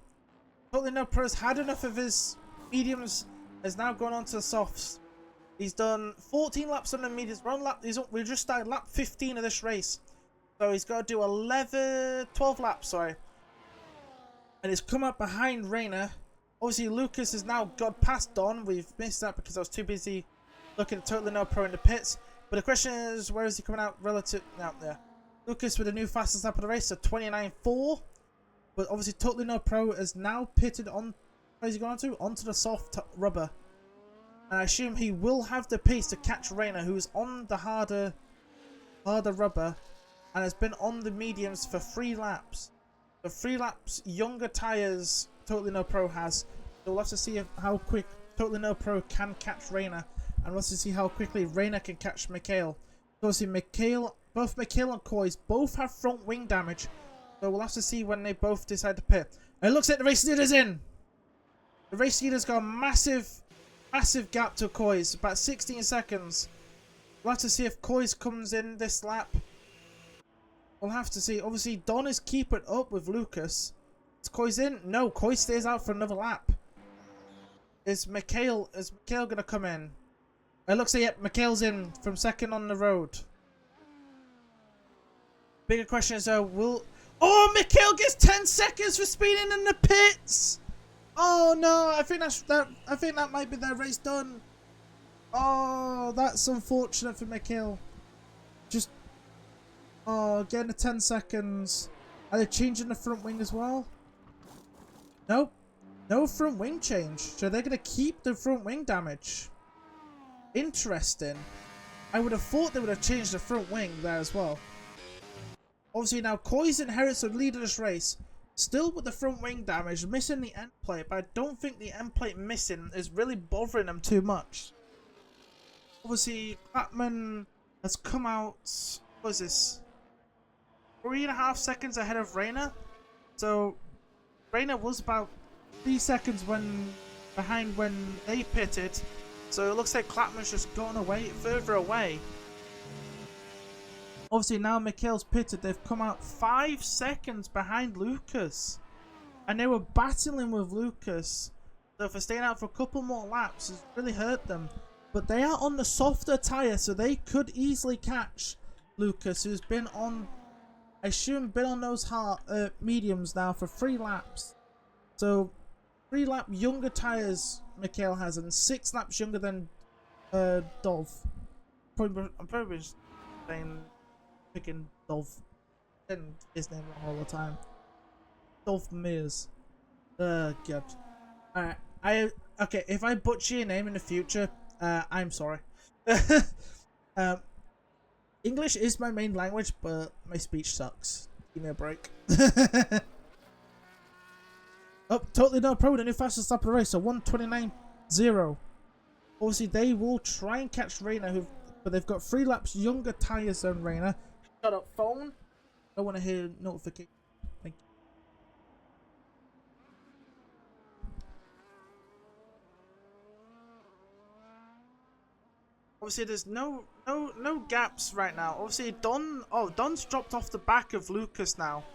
Totally No Pro's had enough of his mediums. Has now gone on to the softs. He's done 14 laps on the mediums. We just started lap 15 of this race. So he's got to do 12 laps, sorry. And it's come up behind Rayner. Obviously, Lucas has now got past Don. We've missed that because I was too busy looking at Totally No Pro in the pits. But the question is, where is he coming out relative? Out there. Lucas with the new fastest lap of the race, so 29.4. But obviously, Totally No Pro is now pitted on. Where's he going to? Onto the soft rubber. And I assume he will have the pace to catch Rayner, who's on the harder rubber and has been on the mediums for 3 laps. The 3 laps younger tyres Totally No Pro has. So we'll have to see how quick Totally No Pro can catch Rayner. And we'll have to see how quickly Rayner can catch Mikhail. So obviously both Mikhail and Coys both have front wing damage. So we'll have to see when they both decide to pit. And it looks like the race leader's in. The race leader's got a massive gap to Coys. About 16 seconds. We'll have to see if Coys comes in this lap. We'll have to see. Obviously, Don is keeping up with Lucas. Is Coys in? No, Coys stays out for another lap. Is Mikhail going to come in? It looks like, yep, Mikhail's in from second on the road. Bigger question is, oh, Mikhail gets 10 seconds for speeding in the pits! Oh, no, I think that might be their race done. Oh, that's unfortunate for Mikhail. Just... Oh, getting the 10 seconds. Are they changing the front wing as well? Nope. No front wing change. So they're going to keep the front wing damage. Interesting. I would have thought they would have changed the front wing there as well. Obviously now Coys inherits the lead of this race. Still with the front wing damage, missing the end plate. But I don't think the end plate missing is really bothering them too much. Obviously, Batman has come out... What is this? 3.5 seconds ahead of Rayner. So Rayner was about 3 seconds behind when they pitted. So it looks like Clapman's just gone further away. Obviously now Mikhail's pitted. They've come out 5 seconds behind Lucas. And they were battling with Lucas. So for staying out for a couple more laps has really hurt them. But they are on the softer tyre, so they could easily catch Lucas, who's been on... I assume been on those mediums now for 3 laps. So 3 lap younger tyres Mikhail has, and 6 laps younger than Dov. I'm probably picking Dov. Getting his name wrong all the time. Dov Mears. God. Alright, okay, if I butcher your name in the future, I'm sorry. English is my main language, but my speech sucks. Give me a break. Oh, Totally No Pro, the new fastest lap of the race, so 1:29.0. Obviously, they will try and catch Rayner, but they've got 3 laps younger tyres than Rayner. Shut up, phone. I want to hear notification. Thank you. Obviously, there's no gaps right now. Obviously, Don's dropped off the back of Lucas now.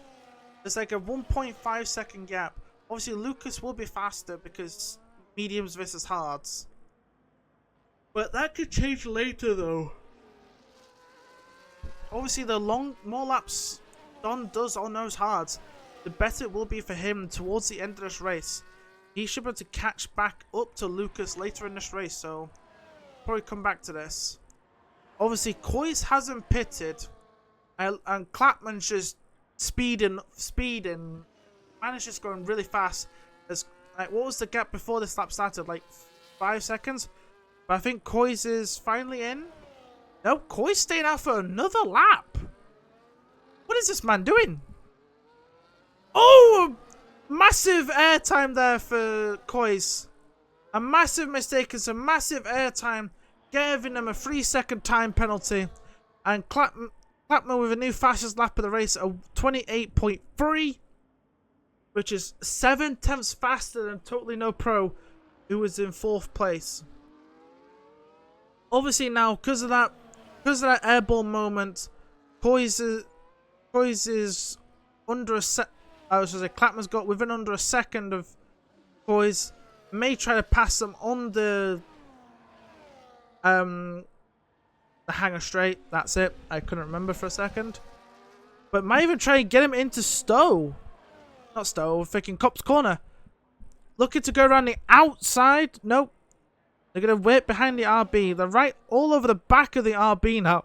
There's like a 1.5 second gap. Obviously, Lucas will be faster because mediums versus hards. But that could change later, though. Obviously, the more laps Don does on those hards, the better it will be for him towards the end of this race. He should be able to catch back up to Lucas later in this race, so probably come back to this. Obviously, Coys hasn't pitted, and Clapman's just speeding. Man is just going really fast. Like, what was the gap before this lap started? Like 5 seconds? But I think Coys is finally in. No, Coy's staying out for another lap. What is this man doing? Oh, massive airtime there for Coys. A massive mistake and some massive airtime, giving them a 3-second time penalty. And Clapman with a new fastest lap of the race, a 28.3, which is 7 tenths faster than Totally No Pro, who was in 4th place. Obviously now, because of that airball moment, Coys is under a sec. I was going to say Clapman's got within under a second of Coys. May try to pass them on the hanger straight. That's it. I couldn't remember for a second. But might even try and get him into Stowe. Not Stowe, freaking Cop's Corner. Looking to go around the outside. Nope. They're going to wait behind the RB. They're right all over the back of the RB now.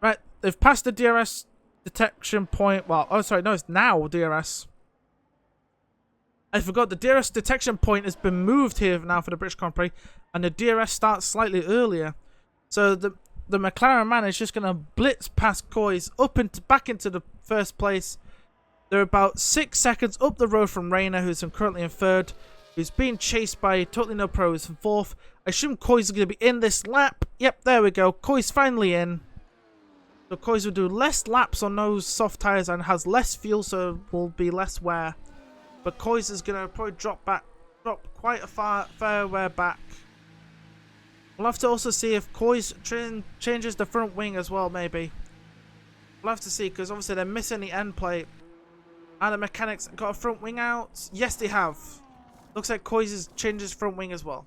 Right, they've passed the DRS detection point. Well, oh, sorry, no, it's now DRS. I forgot the DRS detection point has been moved here now for the British Grand Prix, and the DRS starts slightly earlier. So the McLaren man is just going to blitz past Coys back into the first place. They're about 6 seconds up the road from Rayner, who's currently in third, who's being chased by Totally No Pro, who's in fourth. I assume Coys is going to be in this lap. Yep, there we go. Coys finally in. So Coys will do less laps on those soft tyres and has less fuel, so will be less wear. But Coys is going to probably drop quite a fair wear back. We'll have to also see if Coys changes the front wing as well, maybe. We'll have to see, because obviously they're missing the end plate. And the mechanics got a front wing out. Yes, they have. Looks like Coys has changed his front wing as well.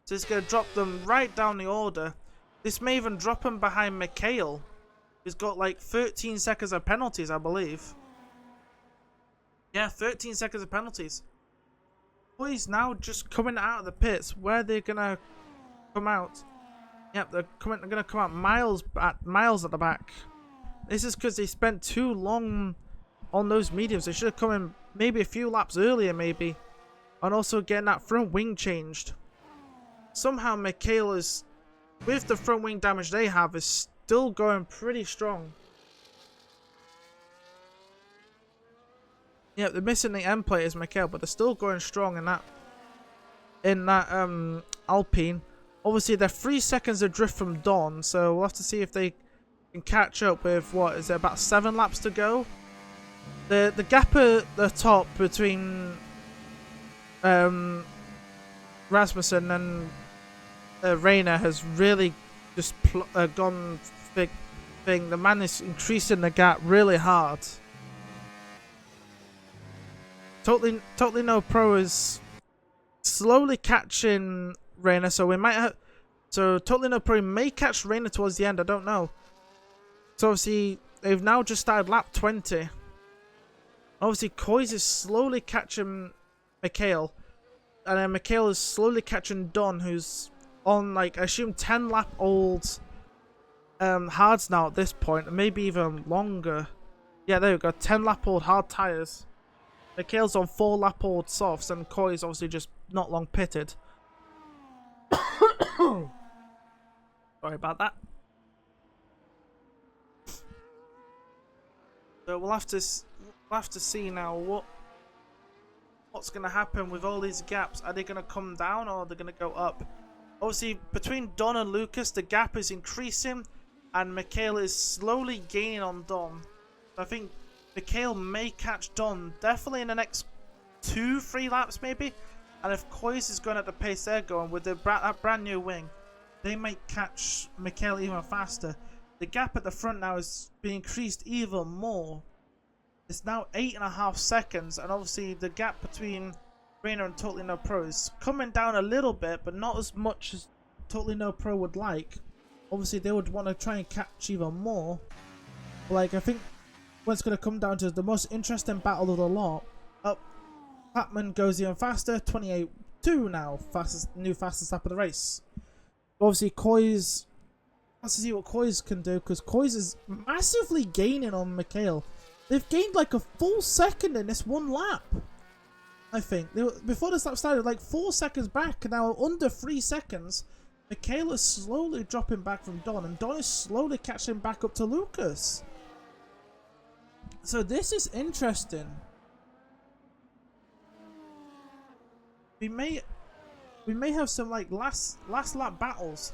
So it's going to drop them right down the order. This may even drop him behind Mikhail. He's got like 13 seconds of penalties, I believe. Yeah, 13 seconds of penalties. Coys now just coming out of the pits. Where they're going to come out? Yep, they're going to come out miles at the back. This is because they spent too long on those mediums. They should have come in maybe a few laps earlier, maybe. And also getting that front wing changed. Somehow Mikhail is, with the front wing damage they have, is still going pretty strong. Yeah, they're missing the end plate as Mikhail, but they're still going strong in that Alpine. Obviously, they're 3 seconds adrift from Don, so we'll have to see if they can catch up with, what is it, about 7 laps to go? The gap at the top between Rasmussen and Rayner has really just gone big thing. The man is increasing the gap really hard. Totally No Pro is slowly catching Rayner, so we might have. So Totally No Pro may catch Rayner towards the end. I don't know. So obviously they've now just started lap 20. Obviously Coys is slowly catching Mikhail, and then Mikhail is slowly catching Don, who's on like I assume 10 lap old hards now at this point, and maybe even longer. Yeah, there we go. 10 lap old hard tires. Mikhail's on 4 lap old softs, and Coy's obviously just not long pitted. Sorry about that. So we'll have to see now what's going to happen with all these gaps. Are they going to come down or are they going to go up? Obviously, between Don and Lucas, the gap is increasing, and Mikhail is slowly gaining on Don. I think Mikhail may catch Don definitely in the next 2-3 laps maybe, and if Coys is going at the pace they're going with that brand new wing, they might catch Mikhail even faster. The gap at the front now is being increased even more. It's now 8.5 seconds, and obviously the gap between Rayner and Totally No Pro is coming down a little bit, but not as much as Totally No Pro would like. Obviously they would want to try and catch even more. Like, I think what's going to come down to the most interesting battle of the lot. Up, Patman goes even faster, 28.2 now, new fastest lap of the race. Obviously Coys, let's see what Coys can do, because Coys is massively gaining on Mikhail. They've gained like a full second in this one lap. I think before this lap started, like 4 seconds back, and now under 3 seconds. Mikhail is slowly dropping back from Don, and Don is slowly catching back up to Lucas. So this is interesting. We may have some like last lap battles.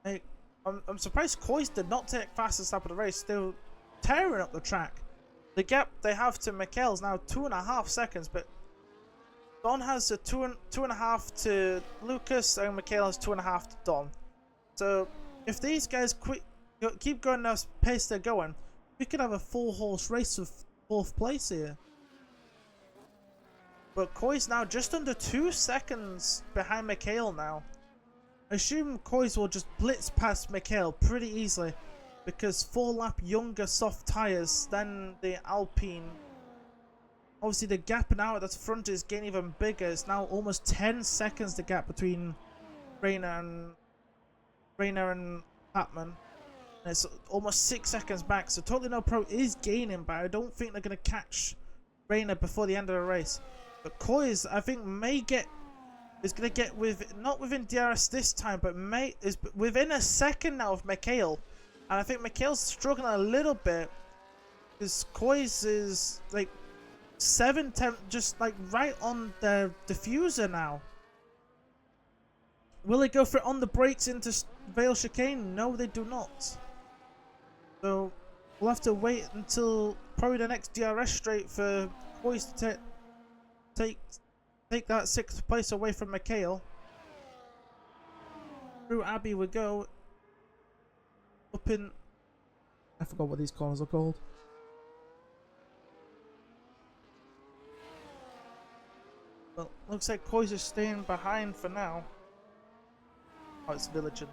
Like, I'm surprised Coys did not take fastest lap of the race. Still tearing up the track. The gap they have to Mikhail is now 2.5 seconds, but Don has a 2.5 to Lucas, and Mikhail has 2.5 to Don. So if these guys keep going at the pace they're going, we could have a 4-horse race of 4th place here. But Coys now just under 2 seconds behind Mikhail now. I assume Coys will just blitz past Mikhail pretty easily, because 4 lap younger soft tyres than the Alpine obviously the gap now at the front is getting even bigger. It's now almost 10 seconds the gap between Reina and Patman. And it's almost 6 seconds back. So Totally No Pro is gaining, but I don't think they're going to catch Reina before the end of the race. But Koiz, I think, is going to get not within DRS this time, but is within a second now of Mikhail. And I think Mikhail's struggling a little bit because Koiz is like 7-10, just like right on the diffuser now. Will they go for it on the brakes into Vale Chicane? No, they do not. So we'll have to wait until probably the next DRS straight for Koiz to take that 6th place away from Mikhail. Through Abbey we go. Up in... I forgot what these corners are called. Well, looks like Koiz is staying behind for now. Oh, it's Villaging.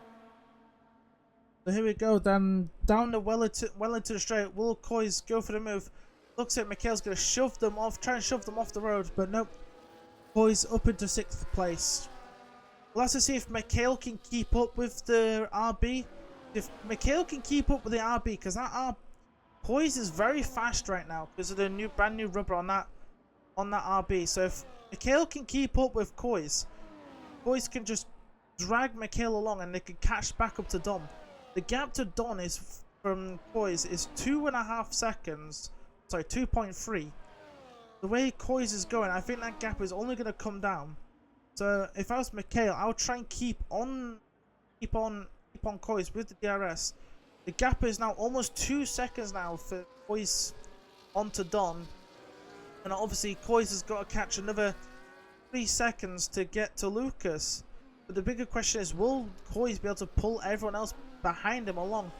So here we go, then down the Wellington straight. Will Koiz go for the move? Looks like Mikhail's going to shove them off, try and shove them off the road, but nope. Koiz up into 6th place. We'll have to see if Mikhail can keep up with the RB. If Mikhail can keep up with the RB, because that Koiz is very fast right now because of the brand new rubber on that RB. So if Mikhail can keep up with Koiz can just drag Mikhail along and they can catch back up to Dom. The gap to Don is from Koiz is 2.5 seconds. Sorry, 2.3. The way Koiz is going, I think that gap is only going to come down. So if I was Mikhail, I would try and keep on Koiz with the DRS. The gap is now almost 2 seconds now for Koiz onto Don. And obviously Koiz has got to catch another 3 seconds to get to Lucas. But the bigger question is, will Koiz be able to pull everyone else behind him along?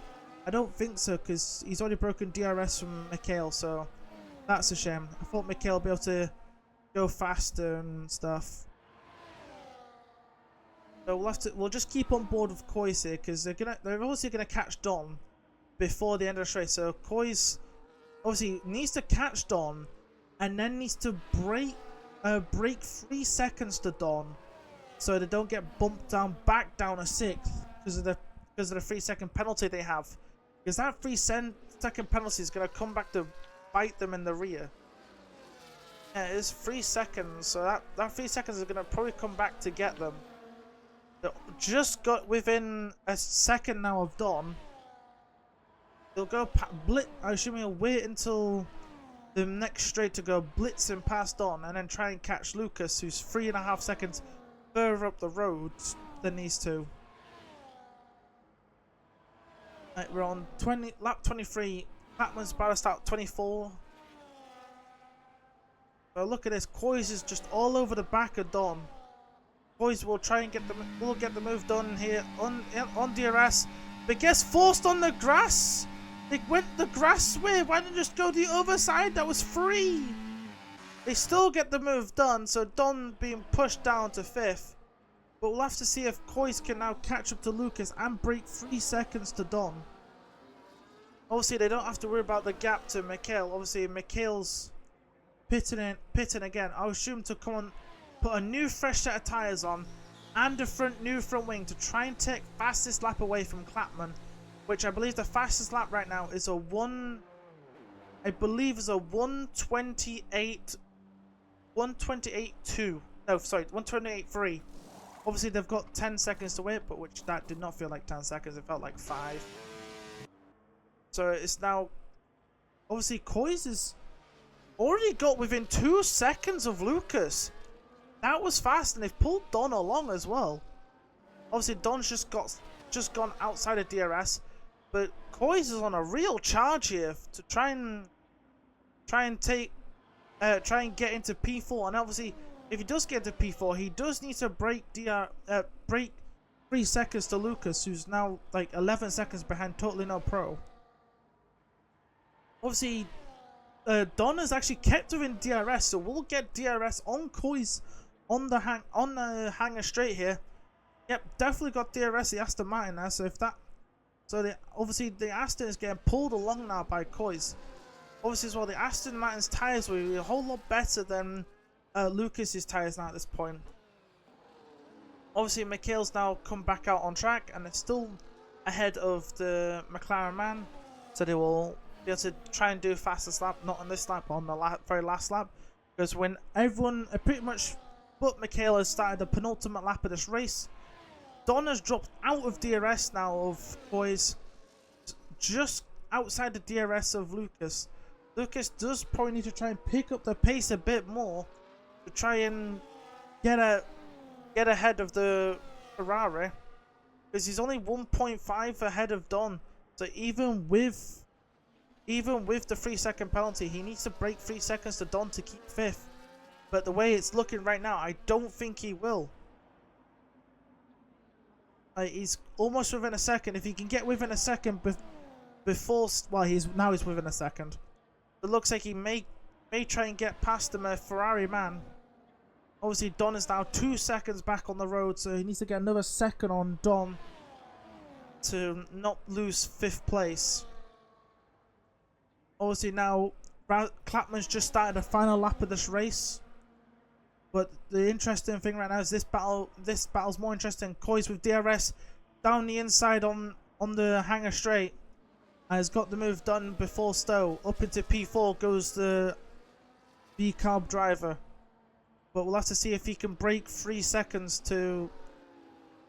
I don't think so, because he's already broken DRS from Mikhail, so that's a shame. I thought Mikhail would be able to go faster and stuff. So we'll just keep on board with Koiz here, because they're obviously gonna catch Don before the end of the race. So Koiz obviously needs to catch Don, and then needs to break 3 seconds to Don, so they don't get bumped back down a 6th because of the 3-second penalty they have. Because that 3-second penalty is gonna come back to bite them in the rear. Yeah, it is 3 seconds, so that 3 seconds is gonna probably come back to get them. They just got within a second now of Don. They'll go I assume he'll wait until the next straight to go blitzing past Don, and then try and catch Lucas, who's 3.5 seconds further up the road than these two. Right, we're on lap 23. Patman's about to start 24. So look at this. Koiz is just all over the back of Don. Koiz will try and get the move done here on DRS, but gets forced on the grass. They went the grass way. Why didn't they just go the other side? That was free. They still get the move done, so Don being pushed down to 5th. But we'll have to see if Koiz can now catch up to Lucas and break 3 seconds to Don. Obviously, they don't have to worry about the gap to Mikhail. Obviously, Mikhail's pitting again. I'll assume to come on, put a new fresh set of tyres on and a new front wing to try and take fastest lap away from Clapman, which I believe the fastest lap right now is a 128.2. No, sorry, 128.3. Obviously, they've got 10 seconds to wait, but which that did not feel like 10 seconds. It felt like 5. So it's now... Obviously, Koiz has already got within 2 seconds of Lucas. That was fast, and they've pulled Don along as well. Obviously, Don's just gone outside of DRS, but Koiz is on a real charge here to try and get into P4. And obviously, if he does get into P4, he does need to break 3 seconds to Lucas, who's now like 11 seconds behind Totally No Pro. Obviously, Don has actually kept within DRS, so we'll get DRS on Koiz on the hanger straight here. Yep, definitely got DRS. The Aston Martin now, so obviously the Aston is getting pulled along now by Koiz. obviously as well, the Aston Martin's tyres were a whole lot better than Lucas's tyres now at this point. Obviously, Mikhail's now come back out on track and it's still ahead of the McLaren man, so they will be able to try and do a fastest lap, not on this lap, but on the very last lap, because when everyone pretty much but Mikhail has started the penultimate lap of this race, Don has dropped out of DRS now of boys, just outside the DRS of Lucas. Lucas does probably need to try and pick up the pace a bit more to try and get ahead of the Ferrari, because he's only 1.5 ahead of Don. So even with the 3-second penalty, he needs to break 3 seconds to Don to keep 5th. But the way it's looking right now, I don't think he will. He's almost within a second. If he can get within a second before, well, he's within a second. It looks like he may try and get past him, a Ferrari man. Obviously, Don is now 2 seconds back on the road, so he needs to get another second on Don to not lose 5th place. Obviously, now Clapman's just started the final lap of this race. But the interesting thing right now is this battle's more interesting. Coy's with DRS down the inside on the hangar straight, and has got the move done before Stowe. Up into P4 goes the V-carb driver. But we'll have to see if he can break 3 seconds to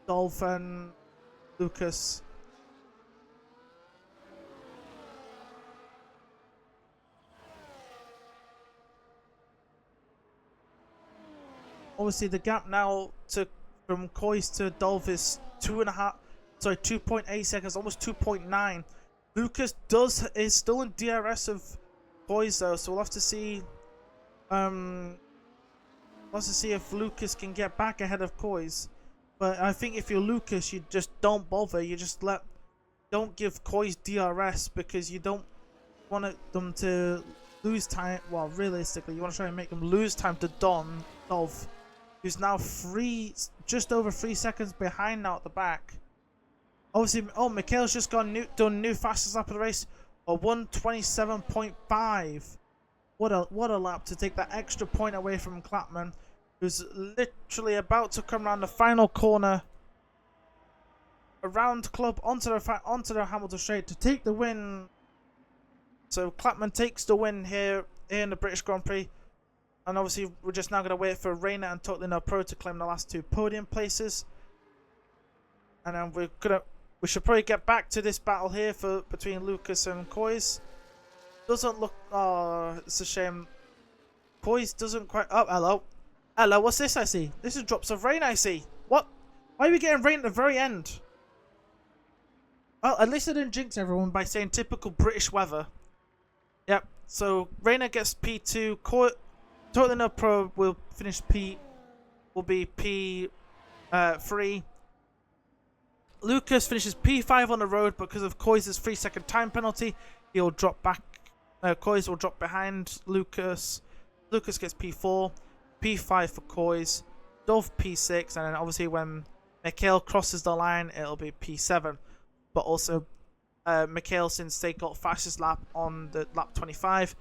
Dolph and Lucas. Obviously, the gap now from Coy's to Dolph is 2.8 seconds, almost 2.9. Lucas is still in DRS of Coy's though, so we'll have to see. Let's see if Lucas can get back ahead of Coy's. But I think if you're Lucas, you just don't bother. You just don't give Coy's DRS, because you don't want them to lose time. Well, realistically, you want to try and make them lose time to Dolph, who's now just over 3 seconds behind now at the back. Obviously, Mikhail's just done new fastest lap of the race, a 1:27.5. What a lap to take that extra point away from Clapman, who's literally about to come around the final corner around club onto the Hamilton straight to take the win. So Clapman takes the win here in the British Grand Prix, and obviously we're just now going to wait for Reina and Totally No Pro to claim the last 2 podium places, and then we should probably get back to this battle here between Lucas and Coy's. Doesn't look. Oh, it's a shame. Coy's doesn't quite. Oh, hello. Hello, what's this I see? This is drops of rain I see. What? Why are we getting rain at the very end? Well, at least I didn't jinx everyone by saying typical British weather. Yep, so Reina gets P2. Totally No Pro will finish will be P3. Lucas finishes P5 on the road because of Coy's 3-second time penalty. He'll drop back. Coy's will drop behind Lucas. Lucas gets P4. P5 for Coy's. Dolph P6. And then obviously when Mikhail crosses the line, it'll be P7. But also, Mikhail, since they got fastest lap on the lap 25,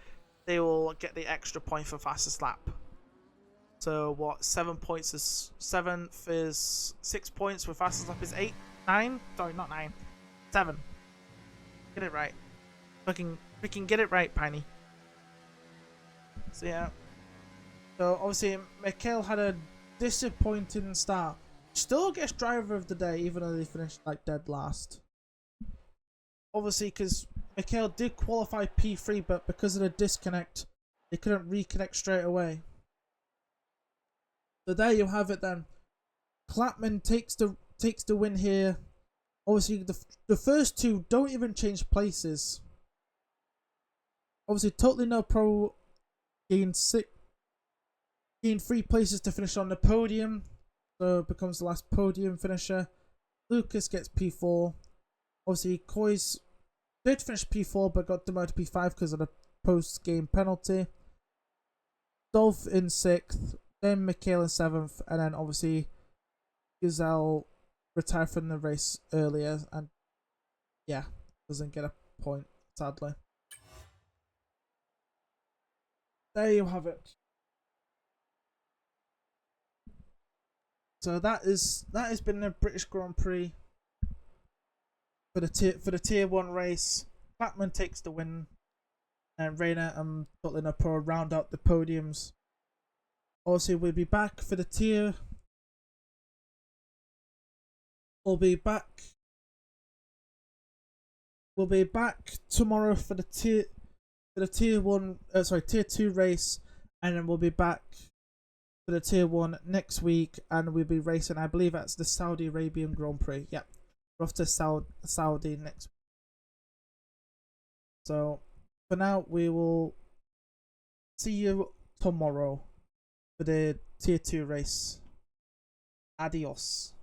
they will get the extra point for fastest lap. So what? 7 points is 7th is 6 points. With fastest lap is 9. Sorry, not 9. 7. Get it right. Freaking get it right, Piney. So yeah. So obviously, Mikhail had a disappointing start. Still gets driver of the day, even though they finished like dead last. Obviously, because Mikhail did qualify P3, but because of the disconnect, they couldn't reconnect straight away. So there you have it then. Clapman takes the win here. Obviously, the first 2 don't even change places. Obviously, Totally No Pro gained 3 places to finish on the podium, so it becomes the last podium finisher. Lucas gets P4. Obviously, Coy's did finish P4 but got demoted to P5 because of the post-game penalty. Dolph in 6th, then Mikhail in 7th, and then obviously Gazelle retired from the race earlier and yeah, doesn't get a point, sadly. there you have it. So that has been the British Grand Prix for the tier 1 race. Batman takes the win, and Reina and Butlin Pro round out the podiums. Also, we'll be back for the tier. We'll be back tomorrow for the tier 1, tier 2 race, and then we'll be back for the tier 1 next week, and we'll be racing, I believe that's the Saudi Arabian Grand Prix. Yep, we're off to Saudi next week. So for now, we will see you tomorrow for the tier 2 race. Adios.